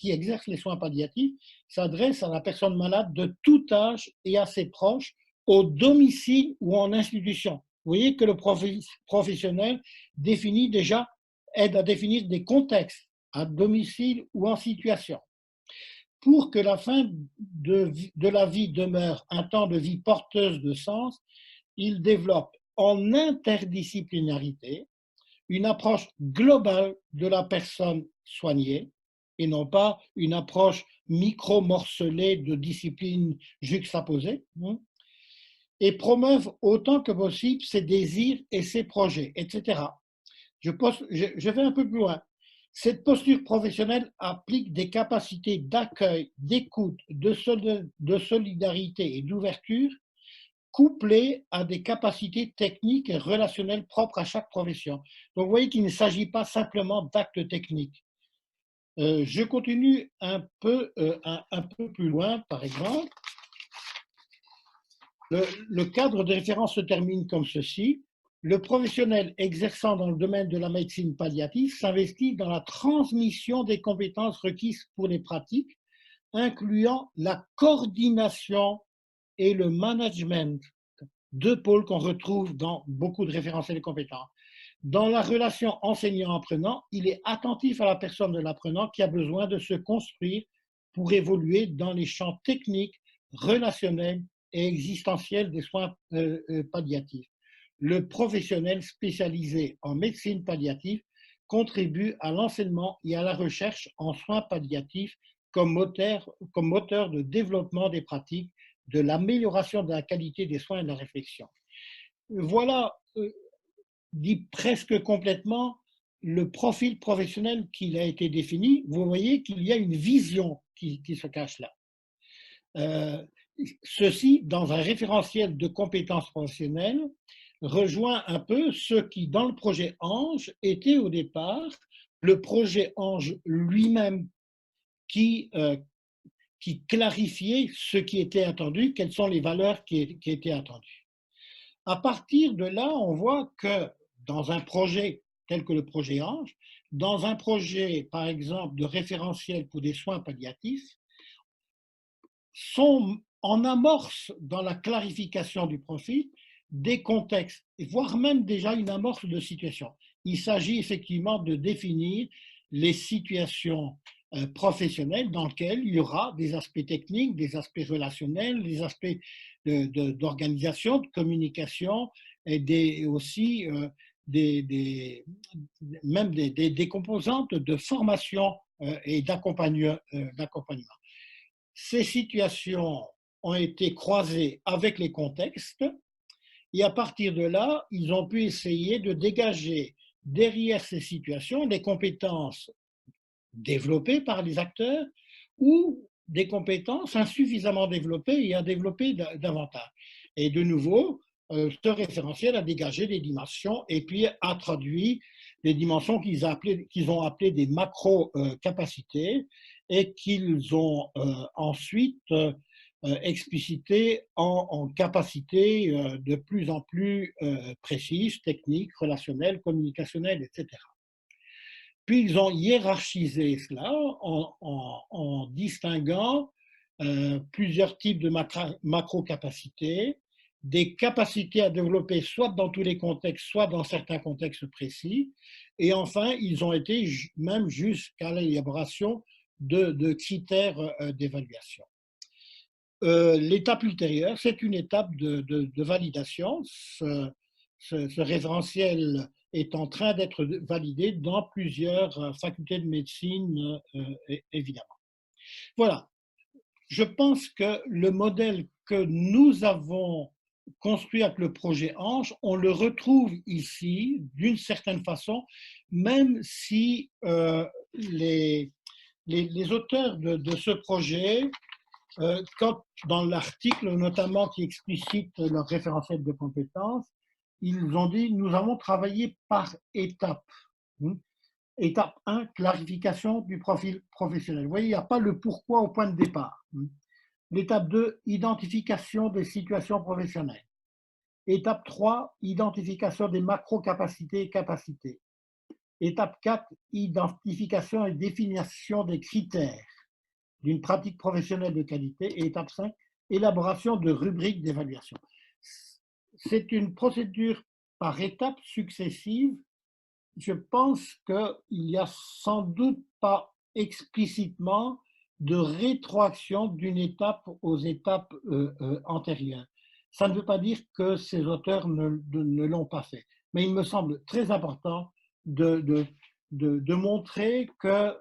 s'adressent à la personne malade de tout âge et à ses proches, au domicile ou en institution. Vous voyez que le professionnel aide à définir des contextes, à domicile ou en situation. Pour que la fin de la vie demeure un temps de vie porteuse de sens, il développe en interdisciplinarité une approche globale de la personne soignée et non pas une approche micro-morcelée de disciplines juxtaposées, et promeuvent autant que possible ses désirs et ses projets, etc. Je vais un peu plus loin. Cette posture professionnelle applique des capacités d'accueil, d'écoute, de solidarité et d'ouverture couplées à des capacités techniques et relationnelles propres à chaque profession. Donc, vous voyez qu'il ne s'agit pas simplement d'actes techniques. Je continue un peu plus loin, par exemple. Le cadre de référence se termine comme ceci. Le professionnel exerçant dans le domaine de la médecine palliative s'investit dans la transmission des compétences requises pour les pratiques, incluant la coordination et le management, deux pôles qu'on retrouve dans beaucoup de référentiels compétences. Dans la relation enseignant-apprenant, il est attentif à la personne de l'apprenant qui a besoin de se construire pour évoluer dans les champs techniques, relationnels et existentiels des soins palliatifs. Le professionnel spécialisé en médecine palliative contribue à l'enseignement et à la recherche en soins palliatifs comme moteur de développement des pratiques, de l'amélioration de la qualité des soins et de la réflexion. Voilà, dit presque complètement, le profil professionnel qu'il a été défini. Vous voyez qu'il y a une vision qui se cache là. Ceci, dans un référentiel de compétences professionnelles, rejoint un peu ce qui, dans le projet Ange, était au départ le projet Ange lui-même qui clarifiait ce qui était attendu, quelles sont les valeurs qui étaient attendues. À partir de là, on voit que dans un projet tel que le projet Ange, dans un projet, par exemple, de référentiel pour des soins palliatifs, sont en amorce dans la clarification du profil des contextes, voire même déjà une amorce de situation. Il s'agit effectivement de définir les situations professionnelles dans lesquelles il y aura des aspects techniques, des aspects relationnels, des aspects d'organisation, de communication et aussi même des composantes de formation et d'accompagnement. Ces situations ont été croisées avec les contextes et à partir de là, ils ont pu essayer de dégager derrière ces situations des compétences développées par les acteurs ou des compétences insuffisamment développées et à développer davantage. Et de nouveau, ce référentiel a dégagé des dimensions et puis a traduit des dimensions qu'ils ont appelées des macro-capacités et qu'ils ont ensuite explicitées en capacités de plus en plus précises, techniques, relationnelles, communicationnelles, etc. Puis ils ont hiérarchisé cela en distinguant plusieurs types de macro-capacités, des capacités à développer soit dans tous les contextes, soit dans certains contextes précis. Et enfin, ils ont été même jusqu'à l'élaboration de critères d'évaluation. L'étape ultérieure, c'est une étape de validation. Ce référentiel est en train d'être validé dans plusieurs facultés de médecine, évidemment. Voilà. Je pense que le modèle que nous avons construit avec le projet Ange, on le retrouve ici d'une certaine façon, même si les auteurs de ce projet, quand dans l'article notamment qui explicite leur référentiel de compétences, ils ont dit: nous avons travaillé par étapes. Étape 1, clarification du profil professionnel. Vous voyez, il n'y a pas le pourquoi au point de départ. L'étape 2, identification des situations professionnelles. Étape 3, identification des macro-capacités et capacités. Étape 4, identification et définition des critères d'une pratique professionnelle de qualité. Et étape 5, élaboration de rubriques d'évaluation. C'est une procédure par étapes successives. Je pense qu'il n'y a sans doute pas explicitement de rétroaction d'une étape aux étapes antérieures. Ça ne veut pas dire que ces auteurs ne l'ont pas fait, mais il me semble très important de montrer que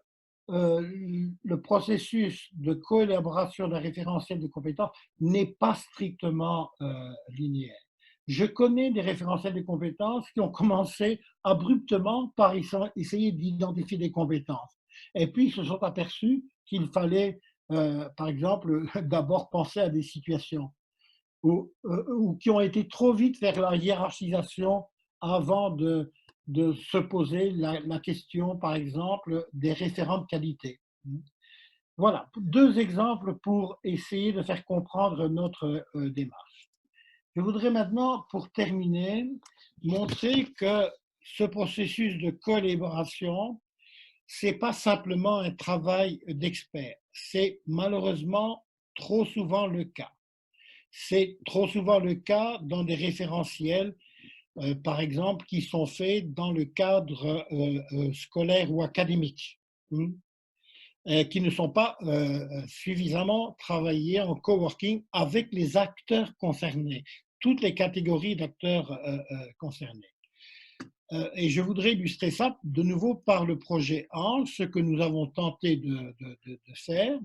le processus de coélaboration d'un référentiel de compétences n'est pas strictement linéaire. Je connais des référentiels de compétences qui ont commencé abruptement par essayer d'identifier des compétences. Et puis, ils se sont aperçus qu'il fallait, par exemple, d'abord penser à des situations ou qui ont été trop vite vers la hiérarchisation avant de se poser la question, par exemple, des référents de qualité. Voilà, deux exemples pour essayer de faire comprendre notre démarche. Je voudrais maintenant, pour terminer, montrer que ce processus de collaboration, ce n'est pas simplement un travail d'expert, c'est malheureusement trop souvent le cas. C'est trop souvent le cas dans des référentiels, par exemple, qui sont faits dans le cadre scolaire ou académique, qui ne sont pas suffisamment travaillés en coworking avec les acteurs concernés, toutes les catégories d'acteurs concernés. Et je voudrais illustrer ça de nouveau par le projet ANGE, ce que nous avons tenté de faire,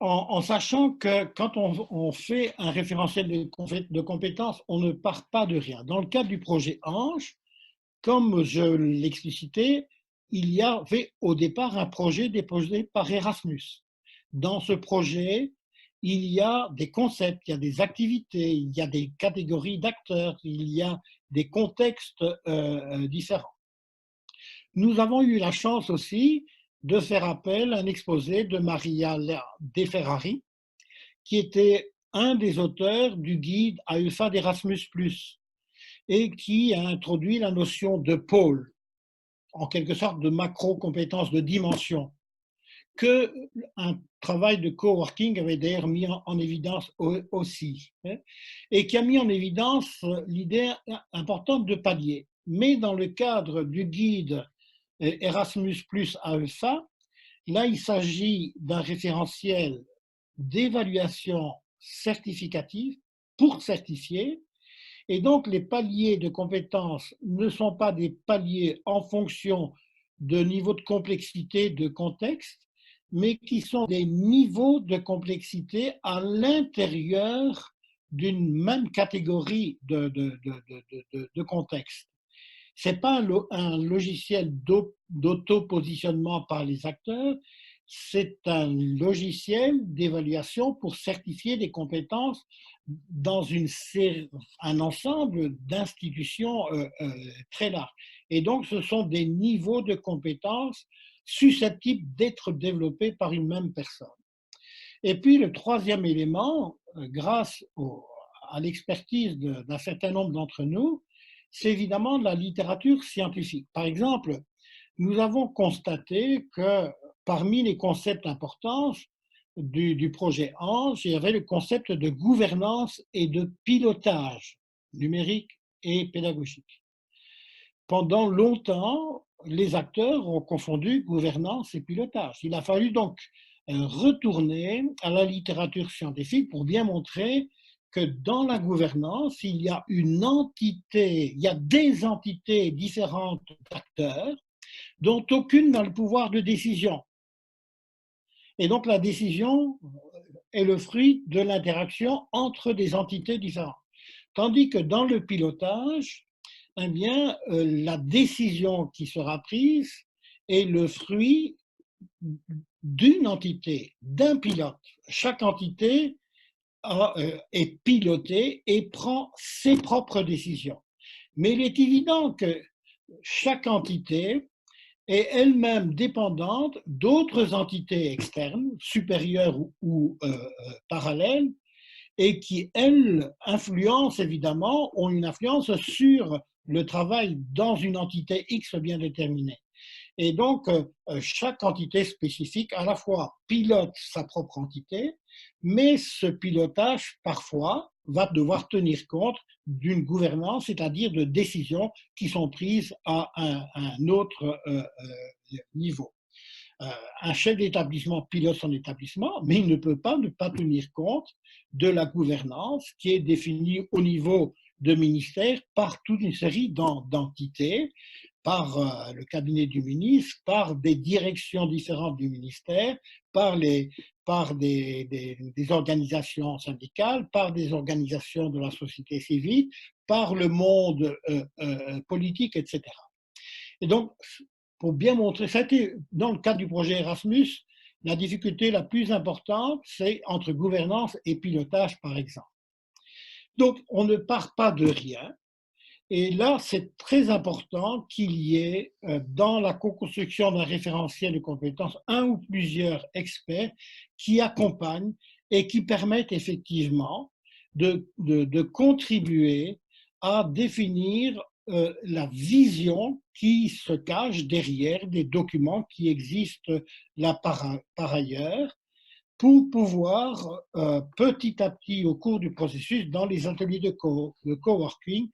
en sachant que quand on fait un référentiel de compétences, on ne part pas de rien. Dans le cadre du projet ANGE, comme je l'explicitais, il y avait au départ un projet déposé par Erasmus. Dans ce projet, il y a des concepts, il y a des activités, il y a des catégories d'acteurs, il y a des contextes différents. Nous avons eu la chance aussi de faire appel à un exposé de Maria De Ferrari, qui était un des auteurs du guide AEFA d'Erasmus+, et qui a introduit la notion de pôle, en quelque sorte de macro-compétences de dimension, qu'un travail de coworking avait d'ailleurs mis en évidence aussi, et qui a mis en évidence l'idée importante de palier. Mais dans le cadre du guide Erasmus plus AEFA, là il s'agit d'un référentiel d'évaluation certificative pour certifier. Et donc, les paliers de compétences ne sont pas des paliers en fonction de niveau de complexité, de contexte, mais qui sont des niveaux de complexité à l'intérieur d'une même catégorie de contexte. Ce n'est pas un logiciel d'auto-positionnement par les acteurs, c'est un logiciel d'évaluation pour certifier des compétences dans un ensemble d'institutions très large. Et donc, ce sont des niveaux de compétences susceptibles d'être développés par une même personne. Et puis, le troisième élément, grâce à l'expertise d'un certain nombre d'entre nous, c'est évidemment la littérature scientifique. Par exemple, nous avons constaté que parmi les concepts importants du projet ANGE, il y avait le concept de gouvernance et de pilotage numérique et pédagogique. Pendant longtemps, les acteurs ont confondu gouvernance et pilotage. Il a fallu donc retourner à la littérature scientifique pour bien montrer que dans la gouvernance, il y a une entité, il y a des entités différentes d'acteurs dont aucune n'a le pouvoir de décision. Et donc la décision est le fruit de l'interaction entre des entités différentes. Tandis que dans le pilotage, eh bien, la décision qui sera prise est le fruit d'une entité, d'un pilote. Chaque entité est pilotée et prend ses propres décisions. Mais il est évident que chaque entité est elle-même dépendante d'autres entités externes, supérieures ou parallèles, et qui, elles, influencent évidemment, ont une influence sur le travail dans une entité X bien déterminée. Et donc, chaque entité spécifique, à la fois, pilote sa propre entité, mais ce pilotage, parfois, va devoir tenir compte d'une gouvernance, c'est-à-dire de décisions qui sont prises à un autre niveau. Un chef d'établissement pilote son établissement, mais il ne peut pas ne pas tenir compte de la gouvernance qui est définie au niveau de ministère par toute une série d'entités, par le cabinet du ministre, par des directions différentes du ministère, par des organisations syndicales, par des organisations de la société civile, par le monde politique, etc. Et donc, pour bien montrer, ça a été, dans le cadre du projet Erasmus, la difficulté la plus importante, c'est entre gouvernance et pilotage, par exemple. Donc, on ne part pas de rien. Et là, c'est très important qu'il y ait, dans la co-construction d'un référentiel de compétences, un ou plusieurs experts qui accompagnent et qui permettent effectivement de contribuer à définir la vision qui se cache derrière des documents qui existent là par ailleurs, pour pouvoir petit à petit, au cours du processus, dans les ateliers de coworking,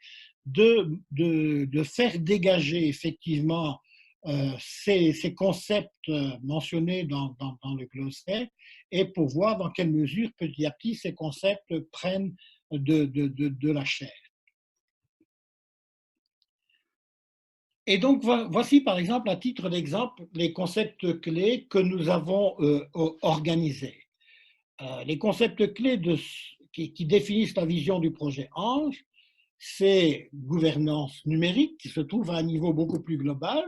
de faire dégager effectivement ces concepts mentionnés dans le glossaire et pour voir dans quelle mesure, petit à petit, ces concepts prennent de la chair. Et donc, voici par exemple, à titre d'exemple, les concepts clés que nous avons organisés. Les concepts clés qui définissent la vision du projet Ange, c'est gouvernance numérique qui se trouve à un niveau beaucoup plus global.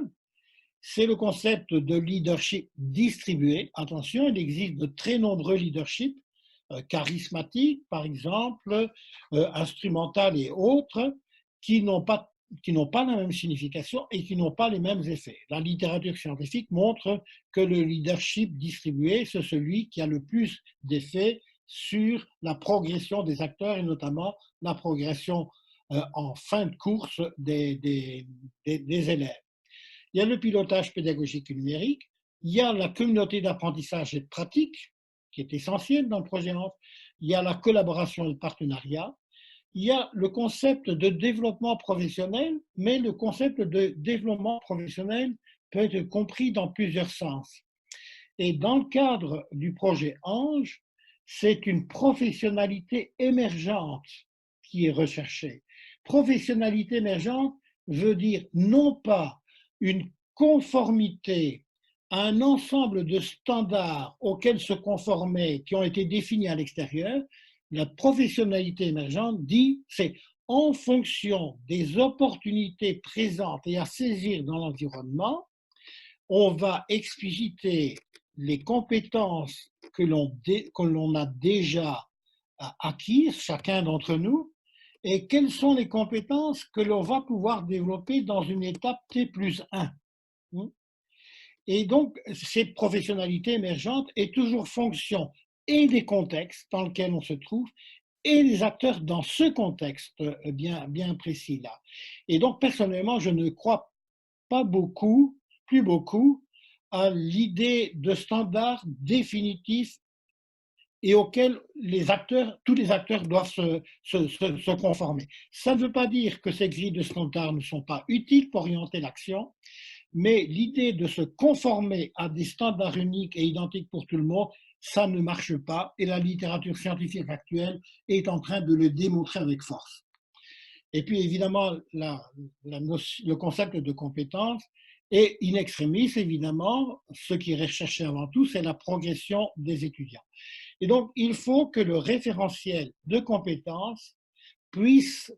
C'est le concept de leadership distribué. Attention, il existe de très nombreux leaderships, charismatiques par exemple, instrumental et autres, qui n'ont pas la même signification et qui n'ont pas les mêmes effets. La littérature scientifique montre que le leadership distribué, c'est celui qui a le plus d'effet sur la progression des acteurs et notamment la progression en fin de course des élèves. Il y a le pilotage pédagogique et numérique, il y a la communauté d'apprentissage et de pratique, qui est essentielle dans le projet ENF, il y a la collaboration et le partenariat, il y a le concept de développement professionnel, mais le concept de développement professionnel peut être compris dans plusieurs sens. Et dans le cadre du projet Ange, c'est une professionnalité émergente qui est recherchée. Professionnalité émergente veut dire non pas une conformité à un ensemble de standards auxquels se conformer, qui ont été définis à l'extérieur. La professionnalité émergente dit c'est en fonction des opportunités présentes et à saisir dans l'environnement, on va expliciter les compétences que l'on a déjà acquises, chacun d'entre nous, et quelles sont les compétences que l'on va pouvoir développer dans une étape T+1. Et donc, cette professionnalité émergente est toujours fonction et des contextes dans lesquels on se trouve et des acteurs dans ce contexte bien précis-là. Et donc, personnellement, je ne crois pas beaucoup, plus beaucoup, à l'idée de standards définitifs et auxquels tous les acteurs doivent se conformer. Ça ne veut pas dire que ces grilles de standards ne sont pas utiles pour orienter l'action, mais l'idée de se conformer à des standards uniques et identiques pour tout le monde, ça ne marche pas et la littérature scientifique actuelle est en train de le démontrer avec force. Et puis évidemment, le concept de compétence et in extremis, évidemment, ce qui est recherché avant tout, c'est la progression des étudiants. Et donc, il faut que le référentiel de compétences puisse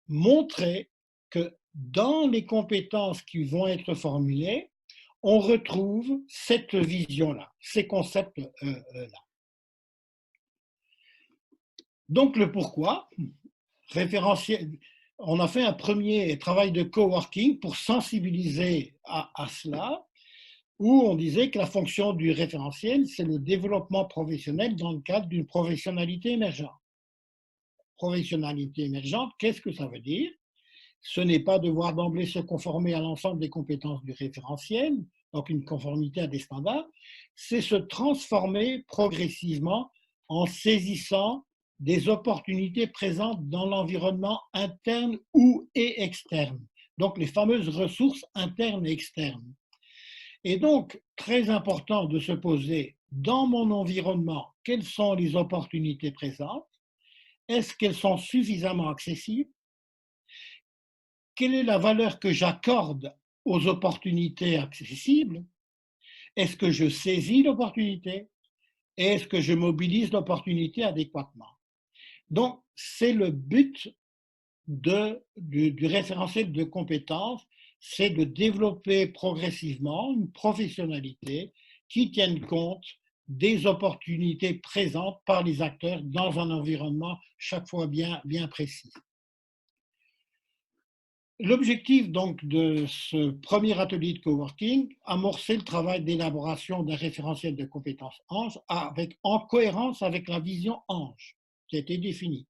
montrer que dans les compétences qui vont être formulées, on retrouve cette vision-là, ces concepts-là. Donc le pourquoi, référentiel, on a fait un premier travail de coworking pour sensibiliser à cela, où on disait que la fonction du référentiel, c'est le développement professionnel dans le cadre d'une professionnalité émergente. Professionnalité émergente, qu'est-ce que ça veut dire? Ce n'est pas devoir d'emblée se conformer à l'ensemble des compétences du référentiel, donc une conformité à des standards, c'est se transformer progressivement en saisissant des opportunités présentes dans l'environnement interne ou et externe, donc les fameuses ressources internes et externes. Et donc, très important de se poser dans mon environnement, quelles sont les opportunités présentes? Est-ce qu'elles sont suffisamment accessibles? Quelle est la valeur que j'accorde aux opportunités accessibles? Est-ce que je saisis l'opportunité? Et est-ce que je mobilise l'opportunité adéquatement? Donc, c'est le but du référentiel de compétences, c'est de développer progressivement une professionnalité qui tienne compte des opportunités présentes par les acteurs dans un environnement chaque fois bien précis. L'objectif donc de ce premier atelier de coworking, amorcer le travail d'élaboration d'un référentiel de compétences ANGE en cohérence avec la vision ANGE qui a été définie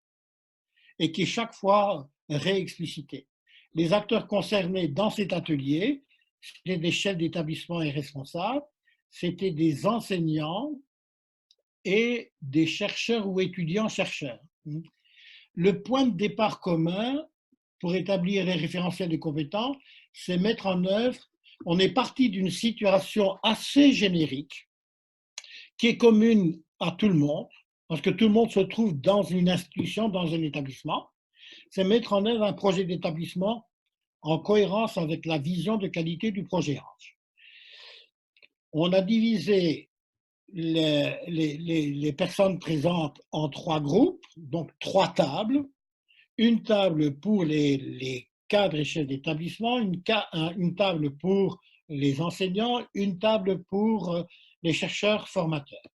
et qui est chaque fois réexplicitée. Les acteurs concernés dans cet atelier, c'était des chefs d'établissement et responsables, c'était des enseignants et des chercheurs ou étudiants-chercheurs. Le point de départ commun pour établir les référentiels de compétences, c'est mettre en œuvre, on est parti d'une situation assez générique, qui est commune à tout le monde, parce que tout le monde se trouve dans une institution, dans un établissement, c'est mettre en œuvre un projet d'établissement en cohérence avec la vision de qualité du projet ANGE. On a divisé les personnes présentes en 3 groupes, donc 3 tables. Une table pour les cadres et chefs d'établissement, une table pour les enseignants, une table pour les chercheurs formateurs.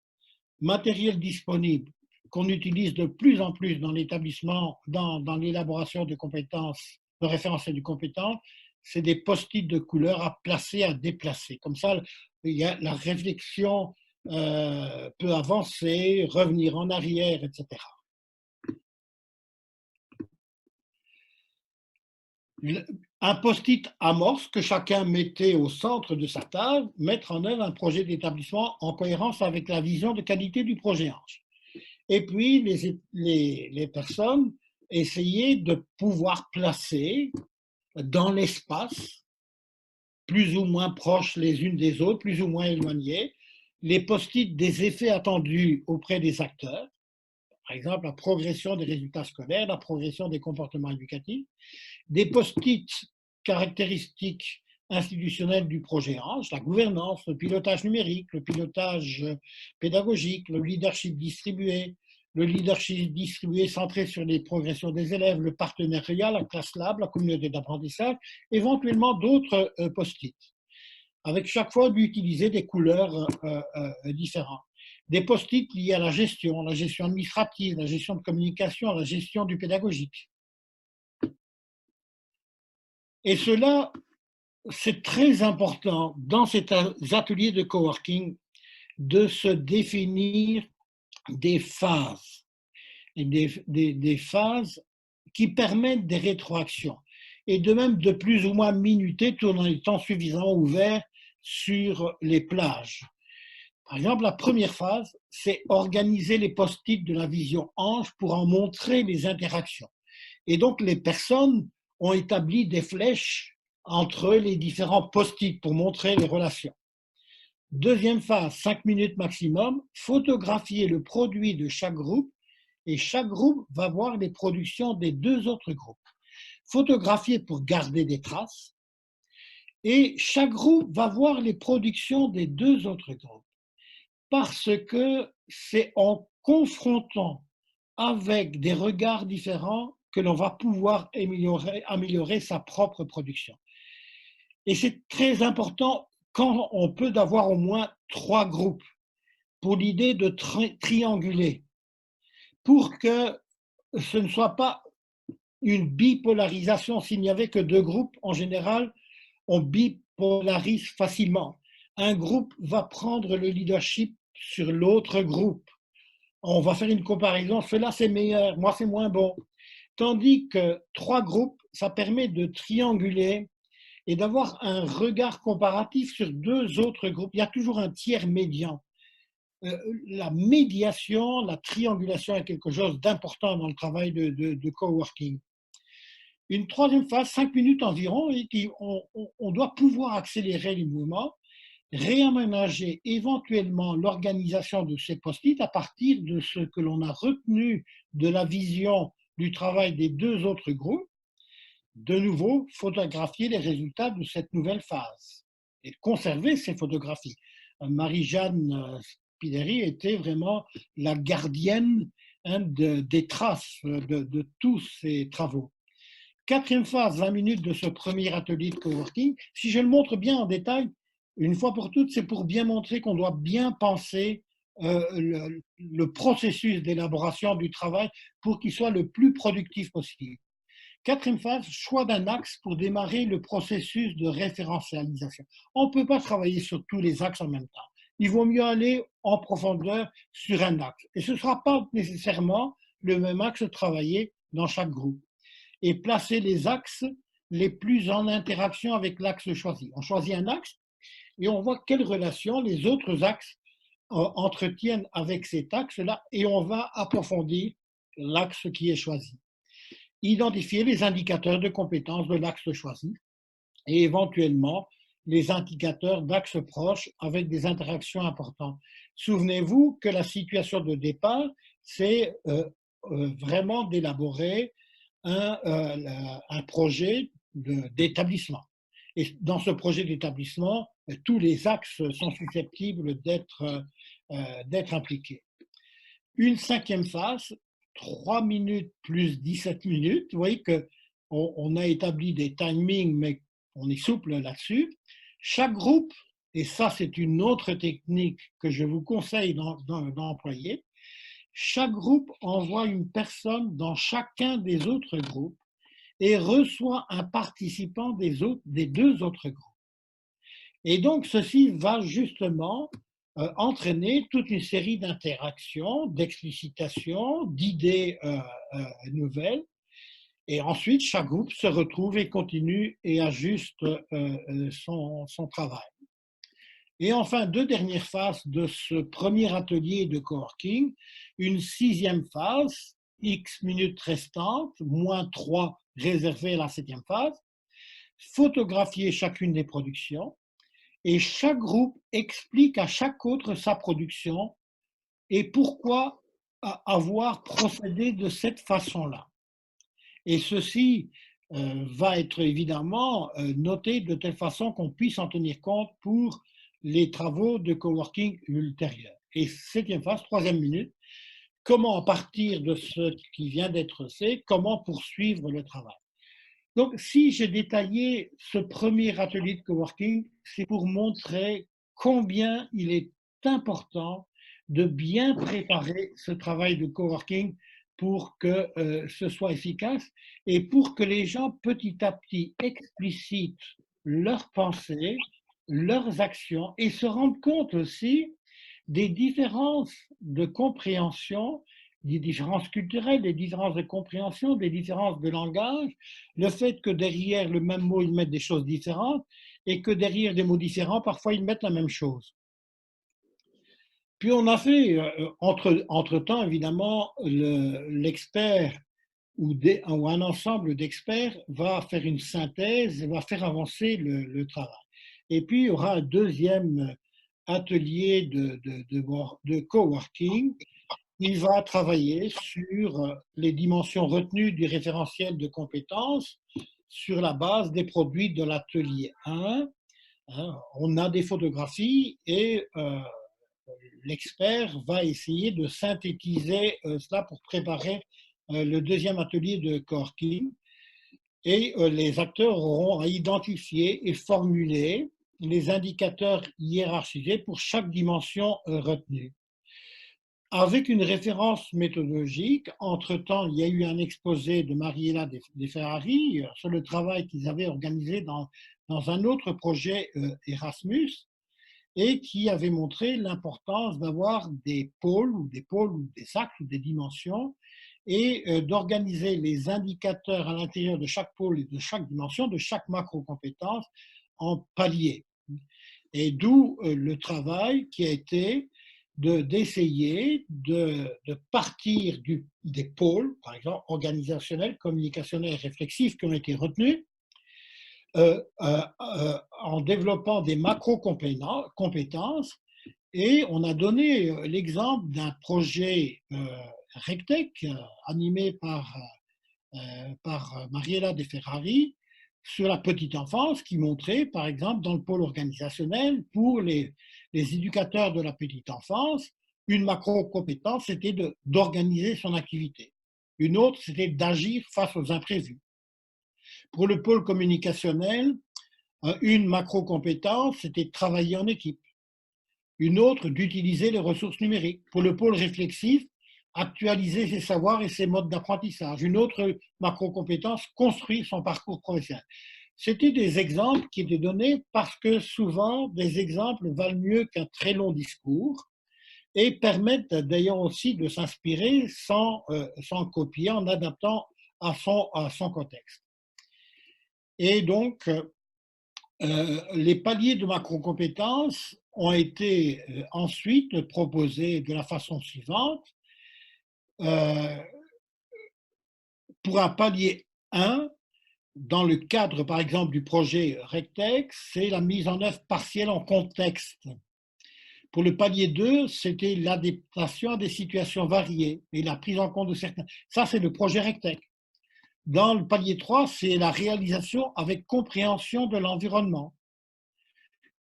Matériel disponible qu'on utilise de plus en plus dans l'établissement, dans l'élaboration de compétences, de référentiels de compétences, c'est des post-it de couleur à placer, à déplacer. Comme ça, la réflexion peut avancer, revenir en arrière, etc. Un post-it amorce que chacun mettait au centre de sa table, mettre en œuvre un projet d'établissement en cohérence avec la vision de qualité du projet ANGE. Et puis, les personnes essayaient de pouvoir placer dans l'espace, plus ou moins proches les unes des autres, plus ou moins éloignées, les post-it des effets attendus auprès des acteurs, par exemple la progression des résultats scolaires, la progression des comportements éducatifs, des post-it caractéristiques institutionnelles du projet ANGE, la gouvernance, le pilotage numérique, le pilotage pédagogique, le leadership distribué centré sur les progressions des élèves, le partenariat, la classe lab, la communauté d'apprentissage, éventuellement d'autres post-it, avec chaque fois d'utiliser des couleurs différentes. Des post-it liés à la gestion administrative, la gestion de communication, la gestion du pédagogique. Et cela, c'est très important dans cet atelier de coworking de se définir des phases, et des phases qui permettent des rétroactions, et de même de plus ou moins minuter tout en étant suffisamment ouvert sur les plages. Par exemple, la première phase, c'est organiser les post-it de la vision ANGE pour en montrer les interactions. Et donc, les personnes ont établi des flèches entre les différents post-it pour montrer les relations. Deuxième phase, 5 minutes maximum, photographier le produit de chaque groupe et chaque groupe va voir les productions des 2 autres groupes. Photographier pour garder des traces et chaque groupe va voir les productions des 2 autres groupes parce que c'est en confrontant avec des regards différents que l'on va pouvoir améliorer sa propre production. Et c'est très important quand on peut d'avoir au moins 3 groupes pour l'idée de trianguler, pour que ce ne soit pas une bipolarisation. S'il n'y avait que 2 groupes, en général, on bipolarise facilement. Un groupe va prendre le leadership sur l'autre groupe. On va faire une comparaison, cela c'est meilleur, moi c'est moins bon. Tandis que 3 groupes, ça permet de trianguler et d'avoir un regard comparatif sur 2 autres groupes. Il y a toujours un tiers médian. La médiation, la triangulation est quelque chose d'important dans le travail de coworking. Une troisième phase, 5 minutes environ, et on doit pouvoir accélérer les mouvements, réaménager éventuellement l'organisation de ces post-it à partir de ce que l'on a retenu de la vision du travail des 2 autres groupes. De nouveau, photographier les résultats de cette nouvelle phase et conserver ces photographies. Marie-Jeanne Spineri était vraiment la gardienne des traces de tous ces travaux. 4e phase, 20 minutes de ce premier atelier de coworking. Si je le montre bien en détail, une fois pour toutes, c'est pour bien montrer qu'on doit bien penser le processus d'élaboration du travail pour qu'il soit le plus productif possible. 4e phase, choix d'un axe pour démarrer le processus de référentialisation. On ne peut pas travailler sur tous les axes en même temps. Il vaut mieux aller en profondeur sur un axe. Et ce ne sera pas nécessairement le même axe travaillé dans chaque groupe. Et placer les axes les plus en interaction avec l'axe choisi. On choisit un axe et on voit quelles relations les autres axes entretiennent avec cet axe-là et on va approfondir l'axe qui est choisi. Identifier les indicateurs de compétence de l'axe choisi et éventuellement les indicateurs d'axes proches avec des interactions importantes. Souvenez-vous que la situation de départ, c'est vraiment d'élaborer un projet d'établissement. Et dans ce projet d'établissement, tous les axes sont susceptibles d'être impliqués. Une 5e phase, 3 minutes plus 17 minutes. Vous voyez qu'on a établi des timings, mais on est souple là-dessus. Chaque groupe, et ça c'est une autre technique que je vous conseille d'employer, chaque groupe envoie une personne dans chacun des autres groupes et reçoit un participant des 2 autres groupes. Et donc, ceci va justement entraîner toute une série d'interactions, d'explicitations, d'idées nouvelles. Et ensuite, chaque groupe se retrouve et continue et ajuste son travail. Et enfin, 2 dernières phases de ce premier atelier de coworking, une 6e phase, X minutes restantes, moins 3 réservées à la 7e phase, photographier chacune des productions, et chaque groupe explique à chaque autre sa production et pourquoi avoir procédé de cette façon-là. Et ceci va être évidemment noté de telle façon qu'on puisse en tenir compte pour les travaux de coworking ultérieurs. Et 7e phase, 3e minute, comment à partir de ce qui vient d'être fait, comment poursuivre le travail. Donc, si j'ai détaillé ce premier atelier de coworking, c'est pour montrer combien il est important de bien préparer ce travail de coworking pour que ce soit efficace et pour que les gens petit à petit explicitent leurs pensées, leurs actions et se rendent compte aussi des différences de compréhension, des différences culturelles, des différences de compréhension, des différences de langage, le fait que derrière le même mot, ils mettent des choses différentes et que derrière des mots différents, parfois, ils mettent la même chose. Puis on a fait, entre-temps, évidemment, l'expert ou un ensemble d'experts va faire une synthèse et va faire avancer le travail. Et puis, il y aura un 2e atelier de coworking. Il va travailler sur les dimensions retenues du référentiel de compétences sur la base des produits de l'atelier 1. On a des photographies et l'expert va essayer de synthétiser cela pour préparer le deuxième atelier de coworking. Et les acteurs auront à identifier et formuler les indicateurs hiérarchisés pour chaque dimension retenue. Avec une référence méthodologique, entre-temps, il y a eu un exposé de Mariela De Ferrari sur le travail qu'ils avaient organisé dans un autre projet Erasmus et qui avait montré l'importance d'avoir des pôles ou des axes ou des dimensions et d'organiser les indicateurs à l'intérieur de chaque pôle et de chaque dimension, de chaque macro-compétence en paliers. Et d'où le travail qui a été d'essayer de partir des pôles, par exemple organisationnels, communicationnels et réflexifs qui ont été retenus, en développant des macro-compétences. Et on a donné l'exemple d'un projet RecTech animé par Mariela De Ferrari sur la petite enfance qui montrait, par exemple, dans le pôle organisationnel, pour les éducateurs de la petite enfance, une macro-compétence, c'était d'organiser son activité. Une autre, c'était d'agir face aux imprévus. Pour le pôle communicationnel, une macro-compétence, c'était de travailler en équipe. Une autre, d'utiliser les ressources numériques. Pour le pôle réflexif, actualiser ses savoirs et ses modes d'apprentissage. Une autre macro-compétence, construire son parcours professionnel. C'était des exemples qui étaient donnés parce que souvent, des exemples valent mieux qu'un très long discours et permettent d'ailleurs aussi de s'inspirer sans copier, en adaptant à son contexte. Et donc, les paliers de macro-compétences ont été ensuite proposés de la façon suivante. Pour un palier 1, dans le cadre, par exemple, du projet RecTech, c'est la mise en œuvre partielle en contexte. Pour le palier 2, c'était l'adaptation à des situations variées et la prise en compte de certains. Ça, c'est le projet RecTech. Dans le palier 3, c'est la réalisation avec compréhension de l'environnement.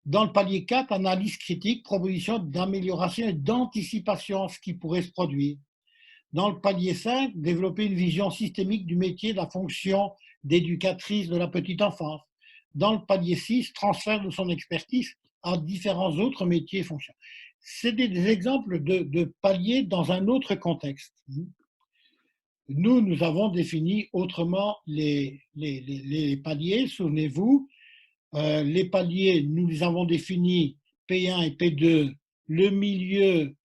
Dans le palier 4, analyse critique, proposition d'amélioration et d'anticipation à ce qui pourrait se produire. Dans le palier 5, développer une vision systémique du métier, de la fonction d'éducatrice de la petite enfance. Dans le palier 6, transfert de son expertise à différents autres métiers et fonctions. C'est des exemples de paliers dans un autre contexte. Nous avons défini autrement les paliers, souvenez-vous. Les paliers, nous les avons définis P1 et P2, le milieu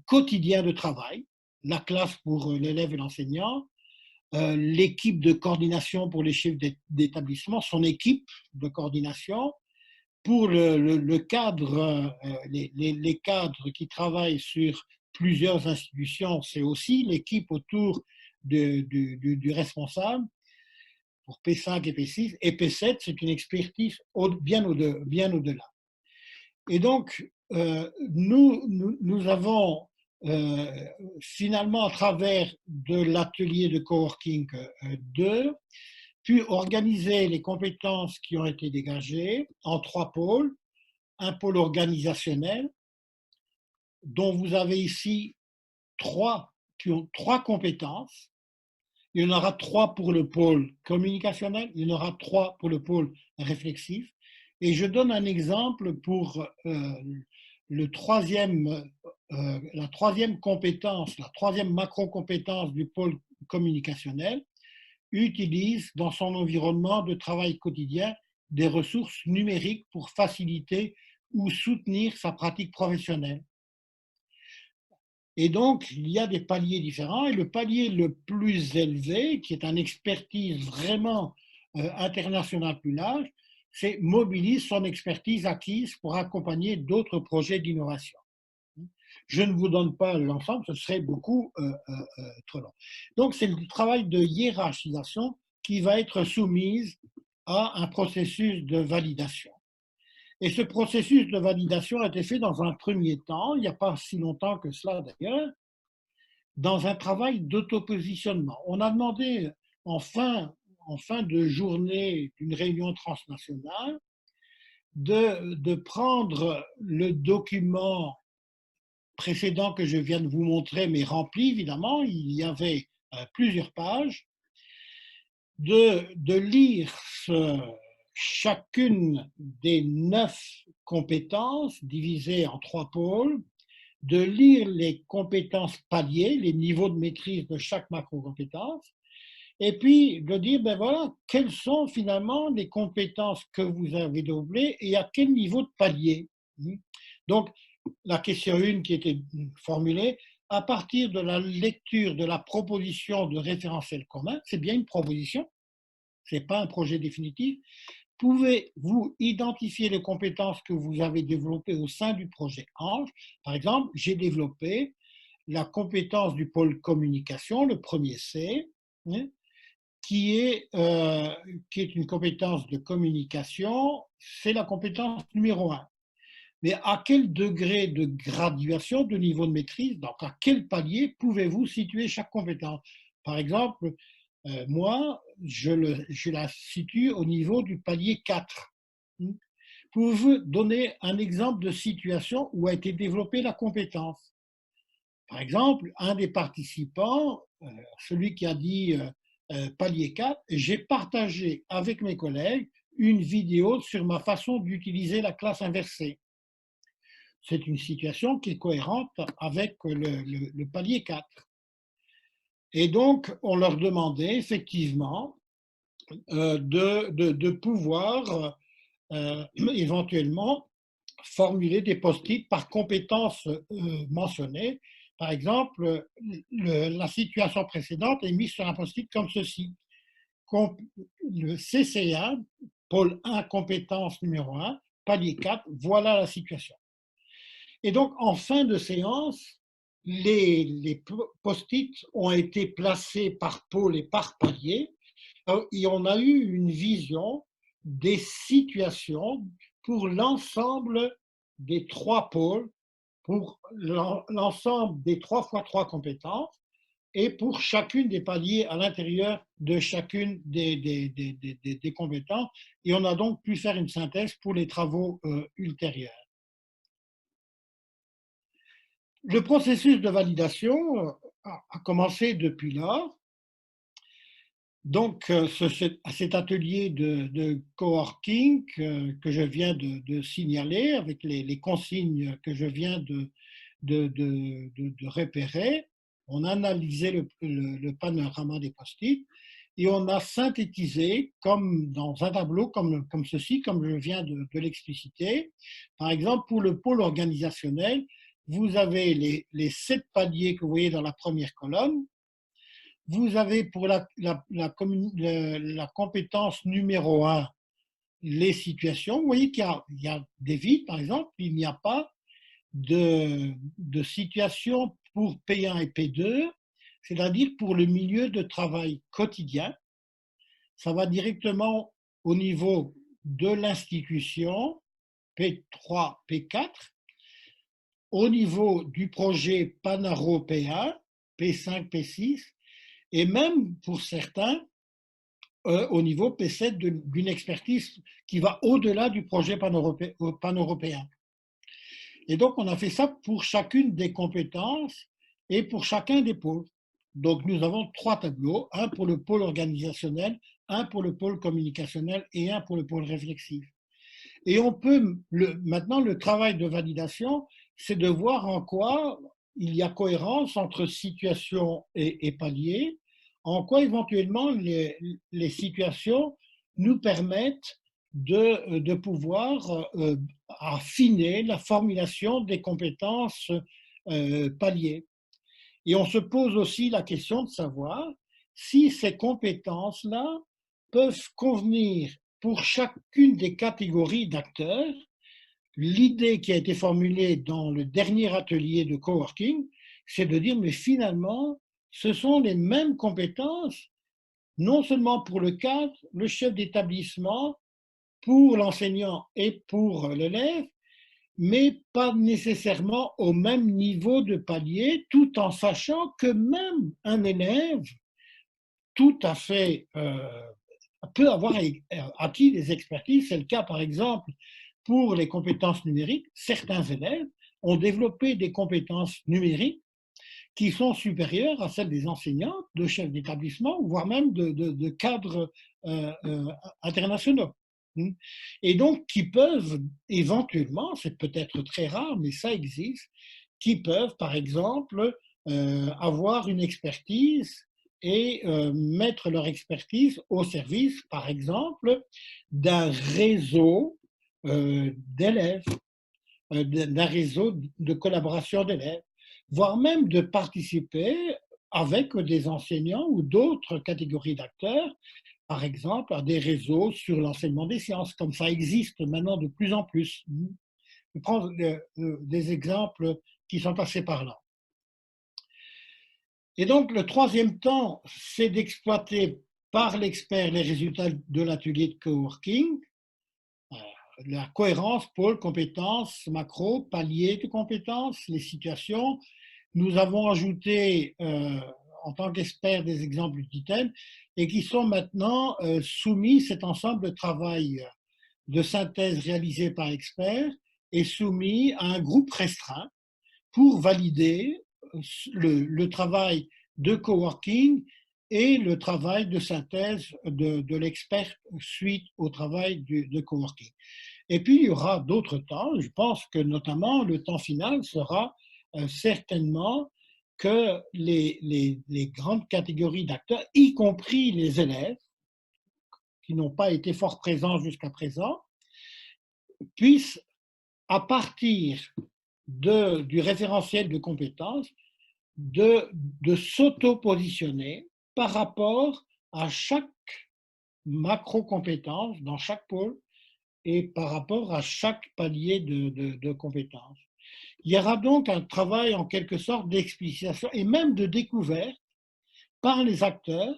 quotidien de travail, la classe pour l'élève et l'enseignant, l'équipe de coordination pour les chefs d'établissement, son équipe de coordination, pour le cadre, les cadres qui travaillent sur plusieurs institutions, c'est aussi l'équipe autour du responsable, pour P5 et P6, et P7, c'est une expertise bien au-delà. Et donc, nous avons finalement, à travers de l'atelier de coworking 2, pu organiser les compétences qui ont été dégagées en 3 pôles. Un pôle organisationnel, dont vous avez ici 3 qui ont 3 compétences. Il y en aura 3 pour le pôle communicationnel, il y en aura 3 pour le pôle réflexif. Et je donne un exemple pour la troisième compétence, la troisième macro-compétence du pôle communicationnel, utilise dans son environnement de travail quotidien des ressources numériques pour faciliter ou soutenir sa pratique professionnelle. Et donc, il y a des paliers différents, et le palier le plus élevé, qui est une expertise vraiment internationale plus large, c'est mobilise son expertise acquise pour accompagner d'autres projets d'innovation. Je ne vous donne pas l'ensemble, ce serait beaucoup trop long. Donc, c'est le travail de hiérarchisation qui va être soumise à un processus de validation. Et ce processus de validation a été fait dans un premier temps, il n'y a pas si longtemps que cela d'ailleurs, dans un travail d'autopositionnement. On a demandé en fin de journée d'une réunion transnationale de prendre le document précédent que je viens de vous montrer, mais rempli évidemment. Il y avait plusieurs pages, de lire chacune des 9 compétences divisées en 3 pôles, de lire les compétences paliers, les niveaux de maîtrise de chaque macro-compétence, et puis de dire, ben voilà, quelles sont finalement les compétences que vous avez développées et à quel niveau de palier. Donc, la question 1 qui était formulée, à partir de la lecture de la proposition de référentiel commun, c'est bien une proposition, ce n'est pas un projet définitif, pouvez-vous identifier les compétences que vous avez développées au sein du projet ANGE? Par exemple, j'ai développé la compétence du pôle communication, le premier C, hein, qui est une compétence de communication, c'est la compétence numéro 1. Mais à quel degré de graduation, de niveau de maîtrise, donc à quel palier pouvez-vous situer chaque compétence? Par exemple, moi, je la situe au niveau du palier 4. Pouvez-vous donner un exemple de situation où a été développée la compétence? Par exemple, un des participants, celui qui a dit palier 4, j'ai partagé avec mes collègues une vidéo sur ma façon d'utiliser la classe inversée. C'est une situation qui est cohérente avec le palier 4. Et donc, on leur demandait effectivement de pouvoir éventuellement formuler des post-it par compétences mentionnées. Par exemple, la situation précédente est mise sur un post-it comme ceci. Le CC1, pôle 1, compétence numéro 1, palier 4, voilà la situation. Et donc, en fin de séance, les post-it ont été placés par pôle et par palier, et on a eu une vision des situations pour l'ensemble des 3 pôles, pour l'ensemble des 3 fois 3 compétences, et pour chacune des paliers à l'intérieur de chacune des compétences. Et on a donc pu faire une synthèse pour les travaux ultérieurs. Le processus de validation a commencé depuis lors. Donc, cet atelier de coworking que je viens de signaler avec les consignes que je viens de repérer, on a analysé le panorama des post-it et on a synthétisé comme dans un tableau comme ceci, comme je viens de l'expliciter. Par exemple, pour le pôle organisationnel, vous avez les 7 paliers que vous voyez dans la première colonne. Vous avez pour la compétence numéro 1 les situations. Vous voyez qu'il y a des vides, par exemple, il n'y a pas de situation pour P1 et P2, c'est-à-dire pour le milieu de travail quotidien. Ça va directement au niveau de l'institution, P3, P4, au niveau du projet pan-européen, P5, P6, et même pour certains, au niveau P7 d'une expertise qui va au-delà du projet pan-européen. Et donc, on a fait ça pour chacune des compétences et pour chacun des pôles. Donc, nous avons 3 tableaux, un pour le pôle organisationnel, un pour le pôle communicationnel et un pour le pôle réflexif. Et on peut, maintenant, le travail de validation, c'est de voir en quoi il y a cohérence entre situation et palier, en quoi éventuellement les situations nous permettent de pouvoir affiner la formulation des compétences paliers. Et on se pose aussi la question de savoir si ces compétences-là peuvent convenir pour chacune des catégories d'acteurs. L'idée qui a été formulée dans le dernier atelier de coworking, c'est de dire, mais finalement, ce sont les mêmes compétences, non seulement pour le cadre, le chef d'établissement, pour l'enseignant et pour l'élève, mais pas nécessairement au même niveau de palier, tout en sachant que même un élève tout à fait peut avoir acquis des expertises. C'est le cas, par exemple, pour les compétences numériques. Certains élèves ont développé des compétences numériques qui sont supérieures à celles des enseignants, de chefs d'établissement, voire même de cadres internationaux. Et donc, qui peuvent éventuellement, c'est peut-être très rare, mais ça existe, qui peuvent, par exemple, avoir une expertise et mettre leur expertise au service, par exemple, d'un réseau d'élèves, d'un réseau de collaboration d'élèves, voire même de participer avec des enseignants ou d'autres catégories d'acteurs, par exemple, à des réseaux sur l'enseignement des sciences, comme ça existe maintenant de plus en plus. Je prends des exemples qui sont assez parlants. Et donc, le troisième temps, c'est d'exploiter par l'expert les résultats de l'atelier de coworking, la cohérence, pôle, compétences, macro, palier de compétences, les situations. Nous avons ajouté en tant qu'experts des exemples d'items et qui sont maintenant soumis, cet ensemble de travail de synthèse réalisé par experts est soumis à un groupe restreint pour valider le travail de coworking et le travail de synthèse de l'expert suite au travail de coworking. Et puis, il y aura d'autres temps. Je pense que notamment le temps final sera certainement que les grandes catégories d'acteurs, y compris les élèves, qui n'ont pas été fort présents jusqu'à présent, puissent, à partir du référentiel de compétences, de s'auto-positionner par rapport à chaque macro-compétence dans chaque pôle et par rapport à chaque palier de compétences. Il y aura donc un travail en quelque sorte d'explicitation et même de découverte par les acteurs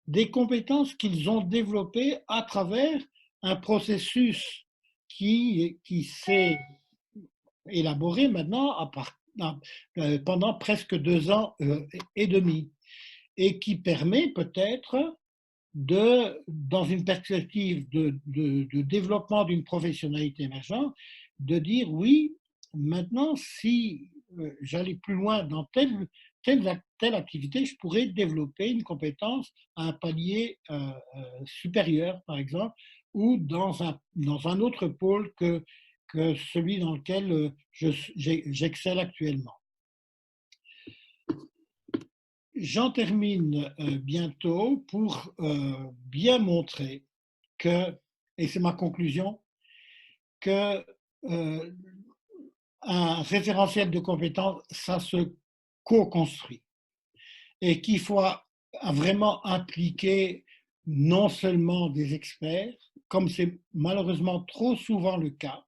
des compétences qu'ils ont développées à travers un processus qui s'est élaboré maintenant pendant presque 2 ans et demi et qui permet peut-être dans une perspective de développement d'une professionnalité émergente, de dire oui, maintenant, si j'allais plus loin dans telle activité, je pourrais développer une compétence à un palier supérieur, par exemple, ou dans un autre pôle que celui dans lequel j'excelle actuellement. J'en termine bientôt pour bien montrer que, et c'est ma conclusion, que un référentiel de compétences, ça se co-construit et qu'il faut vraiment impliquer non seulement des experts, comme c'est malheureusement trop souvent le cas,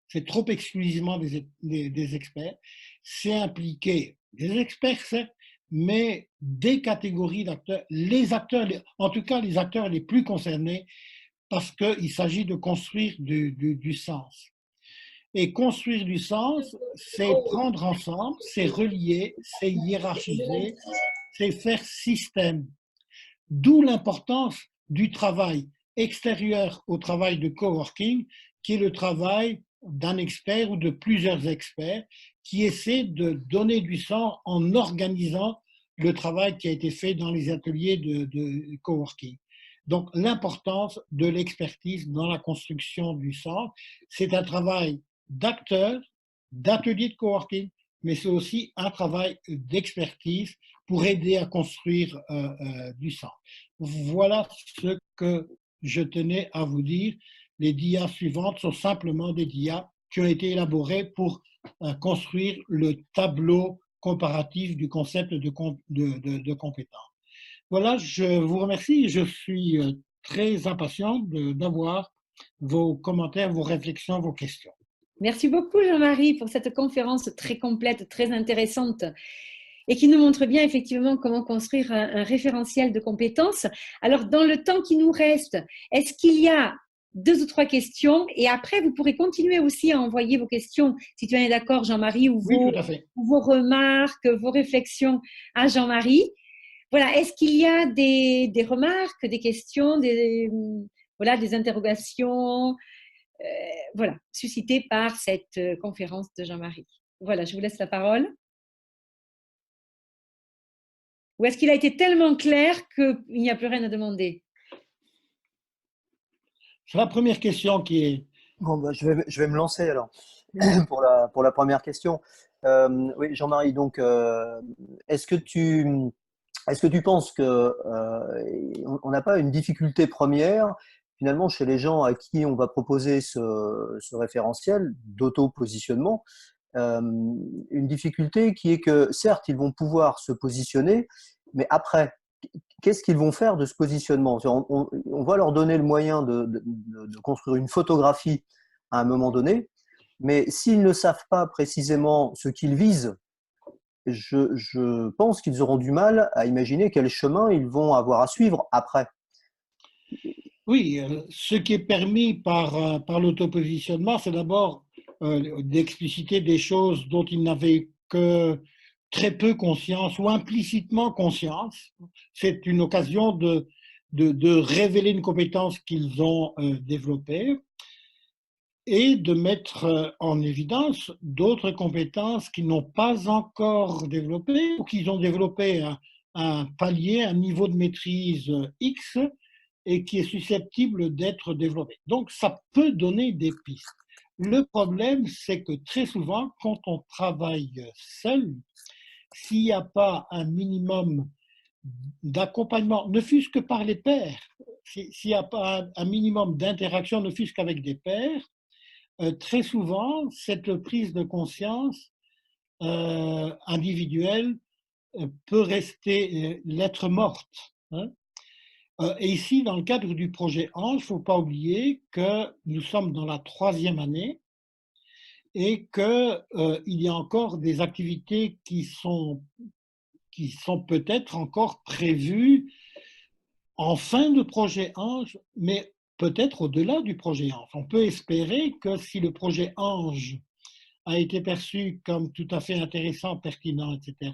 c'est trop exclusivement des experts, c'est impliquer des experts, certes, mais des catégories d'acteurs, en tout cas les acteurs les plus concernés, parce qu'il s'agit de construire du sens. Et construire du sens, c'est prendre ensemble, c'est relier, c'est hiérarchiser, c'est faire système. D'où l'importance du travail extérieur au travail de coworking, qui est le travail d'un expert ou de plusieurs experts qui essaient de donner du sens en organisant le travail qui a été fait dans les ateliers de coworking. Donc l'importance de l'expertise dans la construction du sens, c'est un travail d'acteurs, d'ateliers de coworking, mais c'est aussi un travail d'expertise pour aider à construire du sens. Voilà ce que je tenais à vous dire. Les dias suivantes sont simplement des dias qui ont été élaborés pour construire le tableau comparatif du concept de compétence. Voilà, je vous remercie. Je suis très impatient d'avoir vos commentaires, vos réflexions, vos questions. Merci beaucoup, Jean-Marie, pour cette conférence très complète, très intéressante et qui nous montre bien effectivement comment construire un référentiel de compétences. Alors, dans le temps qui nous reste, est-ce qu'il y a 2 ou 3 questions? Et après, vous pourrez continuer aussi à envoyer vos questions, si tu en es d'accord, Jean-Marie, ou Oui, tout à fait. vos remarques, vos réflexions à Jean-Marie. Voilà, est-ce qu'il y a des remarques, des questions, voilà, des interrogations voilà, suscitées par cette conférence de Jean-Marie? Voilà, je vous laisse la parole. Ou est-ce qu'il a été tellement clair qu'il n'y a plus rien à demander? C'est la première question qui est… Bon, bah, je vais me lancer alors pour la première question. Oui, Jean-Marie, donc, est-ce que est-ce que tu penses que on n'a pas une difficulté première finalement chez les gens à qui on va proposer ce référentiel d'auto-positionnement, une difficulté qui est que certes ils vont pouvoir se positionner, mais après, qu'est-ce qu'ils vont faire de ce positionnement? On va leur donner le moyen de construire une photographie à un moment donné, mais s'ils ne savent pas précisément ce qu'ils visent, je pense qu'ils auront du mal à imaginer quel chemin ils vont avoir à suivre après. Oui, ce qui est permis par l'autopositionnement, c'est d'abord d'expliciter des choses dont ils n'avaient que très peu conscience ou implicitement conscience. C'est une occasion de révéler une compétence qu'ils ont développée et de mettre en évidence d'autres compétences qu'ils n'ont pas encore développées ou qu'ils ont développé un palier, un niveau de maîtrise X et qui est susceptible d'être développé. Donc, ça peut donner des pistes. Le problème, c'est que très souvent, quand on travaille seul, s'il n'y a pas un minimum d'accompagnement, ne fût-ce que par les pairs, s'il n'y a pas un minimum d'interaction, ne fût-ce qu'avec des pairs, très souvent, cette prise de conscience individuelle peut rester lettre morte. Hein. Et ici, dans le cadre du projet Ange, il ne faut pas oublier que nous sommes dans la 3e année et qu'il y a encore des activités qui sont peut-être encore prévues en fin de projet Ange, mais peut-être au-delà du projet Ange. On peut espérer que si le projet Ange a été perçu comme tout à fait intéressant, pertinent, etc.,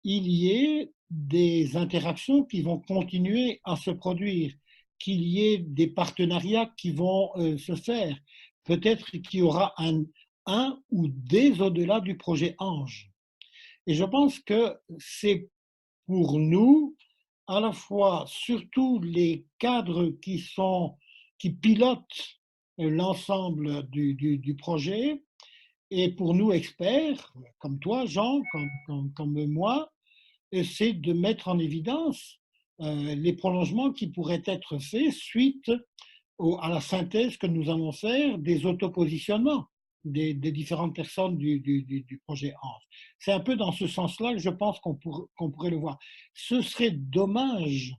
il y ait des interactions qui vont continuer à se produire, qu'il y ait des partenariats qui vont se faire. Peut-être qu'il y aura un ou des au-delà du projet Ange. Et je pense que c'est pour nous, à la fois, surtout les cadres qui pilotent l'ensemble du projet, et pour nous experts, comme toi, Jean, comme moi, c'est de mettre en évidence les prolongements qui pourraient être faits suite à la synthèse que nous allons faire des autopositionnements des différentes personnes du projet ANGE. C'est un peu dans ce sens-là que je pense qu'on pourrait le voir. Ce serait dommage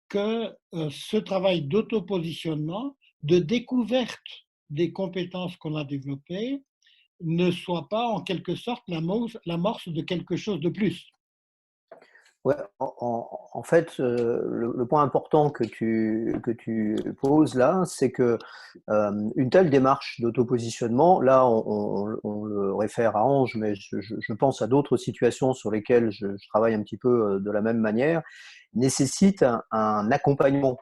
que ce travail d'autopositionnement, de découverte des compétences qu'on a développées, ne soit pas en quelque sorte l'amorce de quelque chose de plus. Ouais, en fait, le point important que que tu poses là, c'est que une telle démarche d'autopositionnement, là, on le réfère à Ange, mais je pense à d'autres situations sur lesquelles je travaille un petit peu de la même manière, nécessite un accompagnement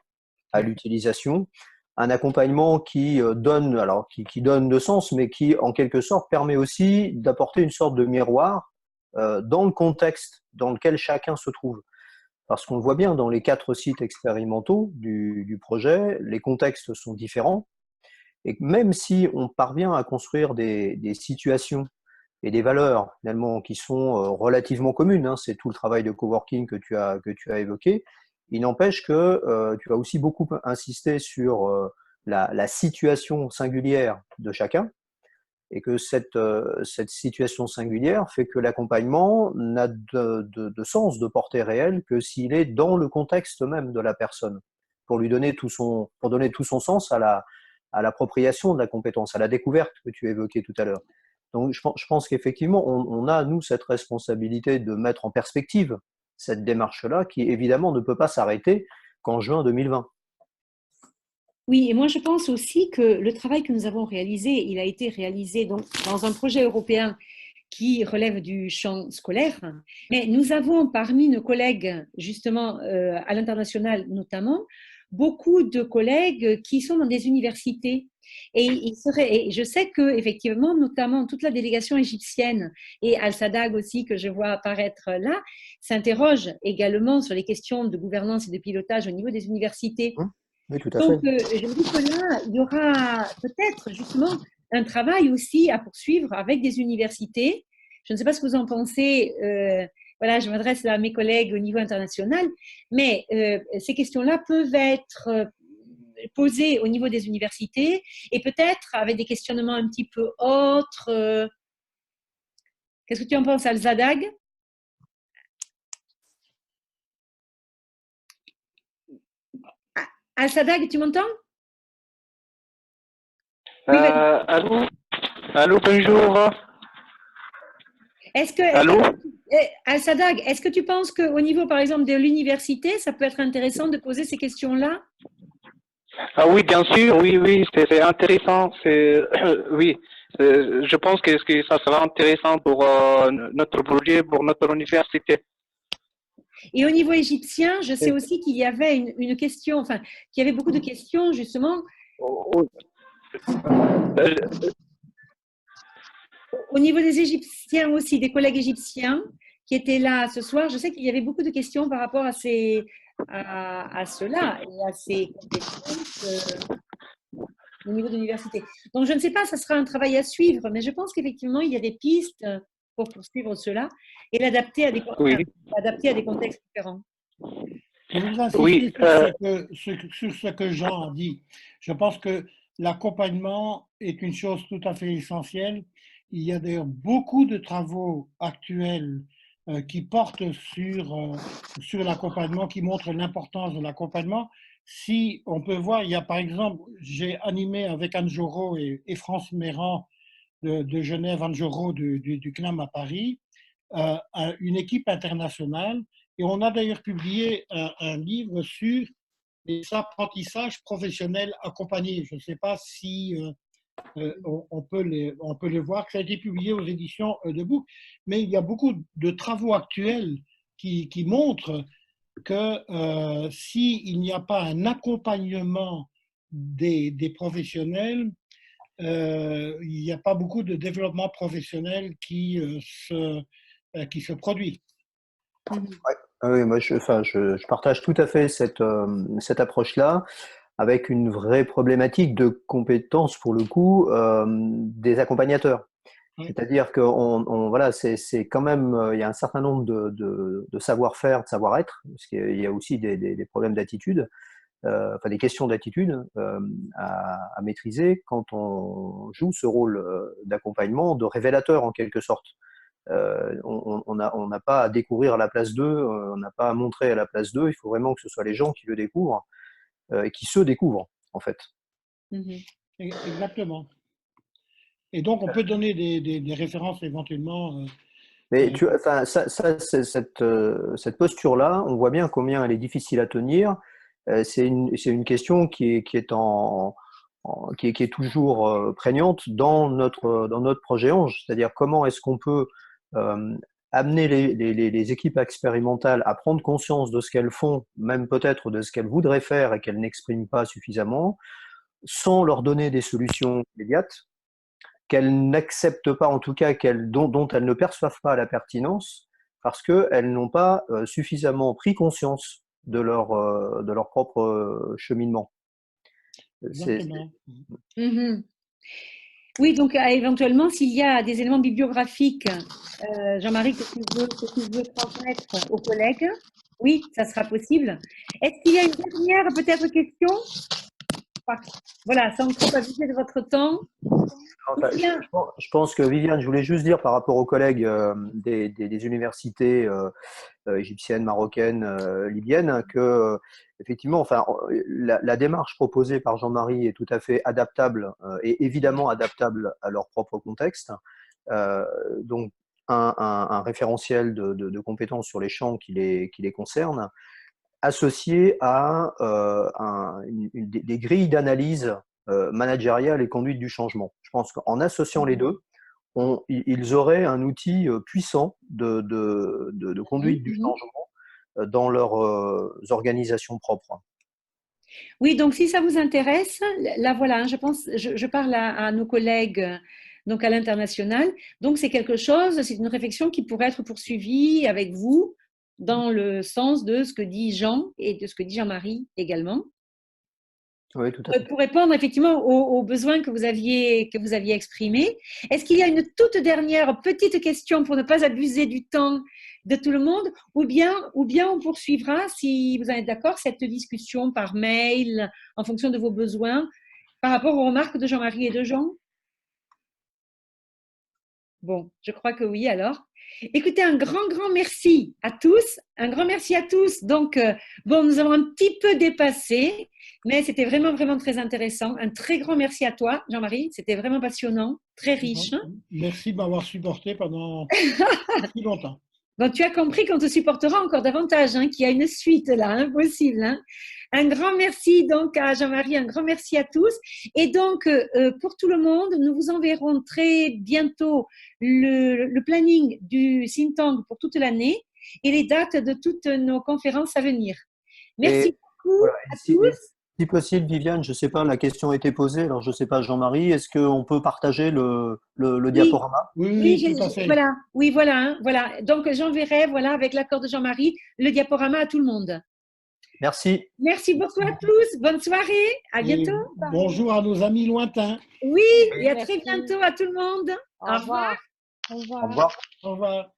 à l'utilisation, un accompagnement qui donne, alors qui donne de sens, mais qui en quelque sorte permet aussi d'apporter une sorte de miroir dans le contexte dans lequel chacun se trouve. Parce qu'on le voit bien dans les 4 sites expérimentaux du projet, les contextes sont différents. Et même si on parvient à construire des situations et des valeurs finalement qui sont relativement communes, hein, c'est tout le travail de coworking que tu as évoqué, il n'empêche que tu as aussi beaucoup insisté sur la situation singulière de chacun et que cette situation singulière fait que l'accompagnement n'a de sens, de portée réelle que s'il est dans le contexte même de la personne, pour donner tout son sens à l'appropriation de la compétence, à la découverte que tu évoquais tout à l'heure. Donc je pense qu'effectivement, on a, nous, cette responsabilité de mettre en perspective cette démarche-là, qui évidemment ne peut pas s'arrêter qu'en juin 2020. Oui, et moi je pense aussi que le travail que nous avons réalisé, il a été réalisé donc dans un projet européen qui relève du champ scolaire, mais nous avons parmi nos collègues, justement à l'international notamment, beaucoup de collègues qui sont dans des universités Et je sais que effectivement, notamment toute la délégation égyptienne et Al-Sadag aussi, que je vois apparaître là, s'interroge également sur les questions de gouvernance et de pilotage au niveau des universités. Oui, tout à Donc, fait. je me dis que là, il y aura peut-être justement un travail aussi à poursuivre avec des universités. Je ne sais pas ce que vous en pensez. Voilà, je m'adresse à mes collègues au niveau international, mais ces questions-là peuvent être posées au niveau des universités et peut-être avec des questionnements un petit peu autres. Qu'est-ce que tu en penses, Al-Zadag? Al-Sadag, tu m'entends? Oui, Allô, allô, bonjour. Allô? Al-Sadag, est-ce que tu penses qu'au niveau, par exemple, de l'université, ça peut être intéressant de poser ces questions-là? Ah oui, bien sûr, oui, oui, c'est intéressant. Oui, je pense que ça sera intéressant pour notre projet, pour notre université. Et au niveau égyptien, je sais aussi qu'il y avait une question, enfin, qu'il y avait beaucoup de questions, justement. Au niveau des Égyptiens aussi, des collègues égyptiens qui étaient là ce soir, je sais qu'il y avait beaucoup de questions par rapport à cela et à ces compétences au niveau de l'université. Donc, je ne sais pas, ça sera un travail à suivre, mais je pense qu'effectivement, il y a des pistes pour poursuivre cela et l'adapter à Oui, adapter à des contextes différents. Je voudrais oui, insister sur ce que Jean a dit. Je pense que l'accompagnement est une chose tout à fait essentielle. Il y a d'ailleurs beaucoup de travaux actuels qui portent sur l'accompagnement, qui montrent l'importance de l'accompagnement. Si on peut voir, il y a par exemple, j'ai animé avec Anne Jorot et France Méran de Genève, Anne Jorot du CNAM à Paris, une équipe internationale. Et on a d'ailleurs publié un livre sur les apprentissages professionnels accompagnés. Je ne sais pas si on peut les voir. Ça a été publié aux éditions de Bouc, mais il y a beaucoup de travaux actuels qui montrent que s'il n'y a pas un accompagnement des professionnels, il n'y a pas beaucoup de développement professionnel qui se produit. Ouais. Ah oui, moi, je partage tout à fait cette approche-là, avec une vraie problématique de compétence, pour le coup, des accompagnateurs. Oui. C'est-à-dire que voilà, c'est quand même, il y a un certain nombre de savoir-faire, de savoir-être, parce qu'il y a aussi des problèmes d'attitude, enfin des questions d'attitude à maîtriser quand on joue ce rôle d'accompagnement, de révélateur en quelque sorte. On n'a pas à découvrir à la place d'eux, on n'a pas à montrer à la place d'eux, il faut vraiment que ce soit les gens qui le découvrent et qui se découvrent en fait. Exactement. Et donc on peut donner des références éventuellement. Mais enfin, cette posture-là, on voit bien combien elle est difficile à tenir. C'est une question qui est toujours prégnante dans notre projet Ange. C'est-à-dire comment est-ce qu'on peut amener les équipes expérimentales à prendre conscience de ce qu'elles font, même peut-être de ce qu'elles voudraient faire et qu'elles n'expriment pas suffisamment, sans leur donner des solutions immédiates, qu'elles n'acceptent pas, en tout cas dont elles ne perçoivent pas la pertinence, parce qu'elles n'ont pas suffisamment pris conscience de leur propre cheminement. Exactement. Oui, donc éventuellement, s'il y a des éléments bibliographiques, Jean-Marie, que tu veux transmettre aux collègues, oui, ça sera possible. Est-ce qu'il y a une dernière peut-être question? Voilà, sans trop abuser de votre temps. Enfin, je pense que Viviane, je voulais juste dire par rapport aux collègues des universités égyptiennes, marocaines, libyennes, que effectivement, enfin, la démarche proposée par Jean-Marie est tout à fait adaptable et évidemment adaptable à leur propre contexte. Donc, un référentiel de compétences sur les champs qui les concernent, associé à des grilles d'analyse managériale et conduite du changement. Je pense qu'en associant les deux, ils auraient un outil puissant de conduite du changement dans leurs organisations propres. Oui, donc si ça vous intéresse, là voilà, hein, je pense, je parle à nos collègues donc à l'international. Donc c'est quelque chose, c'est une réflexion qui pourrait être poursuivie avec vous dans le sens de ce que dit Jean et de ce que dit Jean-Marie également. Oui, tout à fait. Pour répondre effectivement aux besoins que vous aviez exprimés. Est-ce qu'il y a une toute dernière petite question pour ne pas abuser du temps de tout le monde, ou bien on poursuivra, si vous en êtes d'accord, cette discussion par mail en fonction de vos besoins par rapport aux remarques de Jean-Marie et de Jean? Bon, je crois que oui alors. Écoutez, un grand merci à tous. Un grand merci à tous. Donc, bon, nous avons un petit peu dépassé, mais c'était vraiment très intéressant. Un très grand merci à toi, Jean-Marie. C'était vraiment passionnant, très riche. Merci de m'avoir supporté pendant si longtemps. Donc, tu as compris qu'on te supportera encore davantage, hein, qu'il y a une suite là, impossible. Hein. Un grand merci donc à Jean-Marie, un grand merci à tous. Et donc, pour tout le monde, nous vous enverrons très bientôt le planning du think tank pour toute l'année et les dates de toutes nos conférences à venir. Merci beaucoup voilà, à tous. Si possible, Viviane, je ne sais pas, la question a été posée, alors je ne sais pas, Jean-Marie, est-ce qu'on peut partager le diaporama? Oui, tout à fait. Voilà, oui, voilà, hein, voilà. Donc, j'enverrai, voilà, avec l'accord de Jean-Marie, le diaporama à tout le monde. Merci. Merci beaucoup à tous. Bonne soirée. À bientôt. Et bonjour à nos amis lointains. Oui, et à très bientôt à tout le monde. Au revoir. Au revoir. Au revoir.